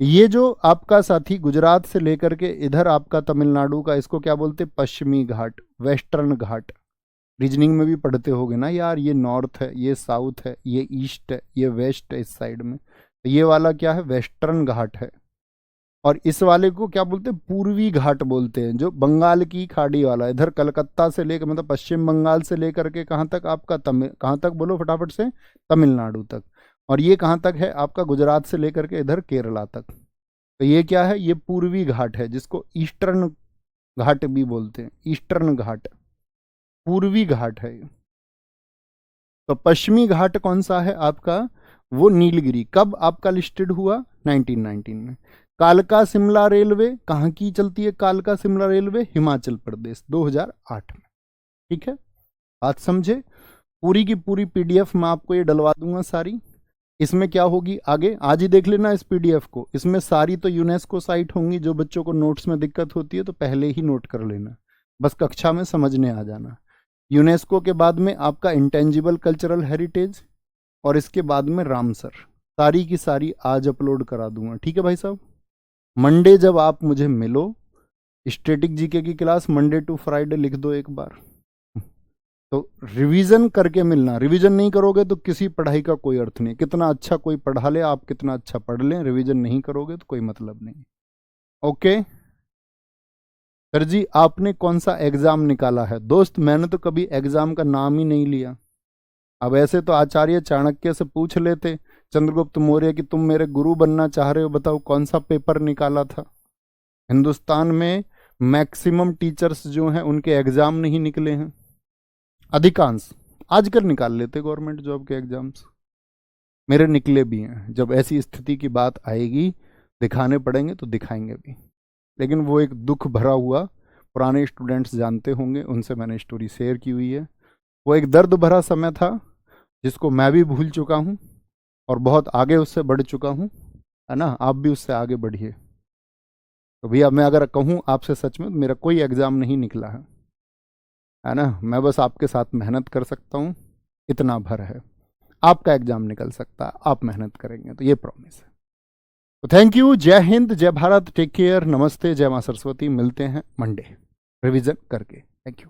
ये जो आपका साथी गुजरात से लेकर के इधर आपका तमिलनाडु का, इसको क्या बोलते? पश्चिमी घाट, वेस्टर्न घाट। रीजनिंग में भी पढ़ते होगे ना यार, ये नॉर्थ है, ये साउथ है, ये ईस्ट है, ये वेस्ट है इस साइड में। तो ये वाला क्या है? वेस्टर्न घाट है। और इस वाले को क्या बोलते हैं? पूर्वी घाट बोलते हैं, जो बंगाल की खाड़ी वाला, इधर कलकत्ता से लेकर, मतलब पश्चिम बंगाल से लेकर के कहाँ तक आपका कहाँ तक बोलो फटाफट से? तमिलनाडु तक। और ये कहाँ तक है आपका? गुजरात से लेकर के इधर केरला तक। तो ये क्या है? ये पूर्वी घाट है, जिसको ईस्टर्न घाट भी बोलते हैं। ईस्टर्न घाट, पूर्वी घाट है। तो पश्चिमी घाट कौन सा है आपका? वो नीलगिरी। कब आपका लिस्टेड हुआ? 1919 में। कालका शिमला रेलवे कहाँ की चलती है? कालका शिमला रेलवे हिमाचल प्रदेश, 2008 में। ठीक है, बात समझे? पूरी की पूरी पीडीएफ मैं आपको ये डलवा दूंगा सारी। इसमें क्या होगी आगे, आज ही देख लेना इस पीडीएफ को। इसमें सारी तो यूनेस्को साइट होंगी। जो बच्चों को नोट्स में दिक्कत होती है तो पहले ही नोट कर लेना, बस कक्षा में समझने आ जाना। यूनेस्को के बाद में आपका इंटेंजिबल कल्चरल हेरिटेज, और इसके बाद में रामसर। सारी की सारी आज अपलोड करा दूंगा। ठीक है भाई साहब, मंडे जब आप मुझे मिलो, स्टैटिक जीके की क्लास मंडे टू फ्राइडे लिख दो एक बार। तो रिवीजन करके मिलना। रिवीजन नहीं करोगे तो किसी पढ़ाई का कोई अर्थ नहीं। कितना अच्छा कोई पढ़ा ले, आप कितना अच्छा पढ़ लें, रिवीजन नहीं करोगे तो कोई मतलब नहीं। ओके सर जी, आपने कौन सा एग्जाम निकाला है? दोस्त मैंने तो कभी एग्जाम का नाम ही नहीं लिया। अब ऐसे तो आचार्य चाणक्य से पूछ लेते, चंद्रगुप्त मौर्य, कि तुम मेरे गुरु बनना चाह रहे हो, बताओ कौन सा पेपर निकाला था। हिंदुस्तान में मैक्सिमम टीचर्स जो हैं उनके एग्जाम नहीं निकले हैं, अधिकांश। आजकल निकाल लेते गवर्नमेंट जॉब के एग्जाम्स, मेरे निकले भी हैं। जब ऐसी स्थिति की बात आएगी, दिखाने पड़ेंगे तो दिखाएंगे भी। लेकिन वो एक दुख भरा हुआ, पुराने स्टूडेंट्स जानते होंगे, उनसे मैंने स्टोरी शेयर की हुई है। वो एक दर्द भरा समय था जिसको मैं भी भूल चुका हूँ, और बहुत आगे उससे बढ़ चुका हूँ, है ना। आप भी उससे आगे बढ़िए। तो भैया मैं अगर कहूँ आपसे सच में, तो मेरा कोई एग्ज़ाम नहीं निकला है ना। मैं बस आपके साथ मेहनत कर सकता हूँ, इतना भर है। आपका एग्ज़ाम निकल सकता है, आप मेहनत करेंगे तो, ये प्रॉमिस है। तो थैंक यू, जय हिंद, जय भारत, टेक केयर, नमस्ते, जय माँ सरस्वती। मिलते हैं मंडे रिवीजन करके। Thank you.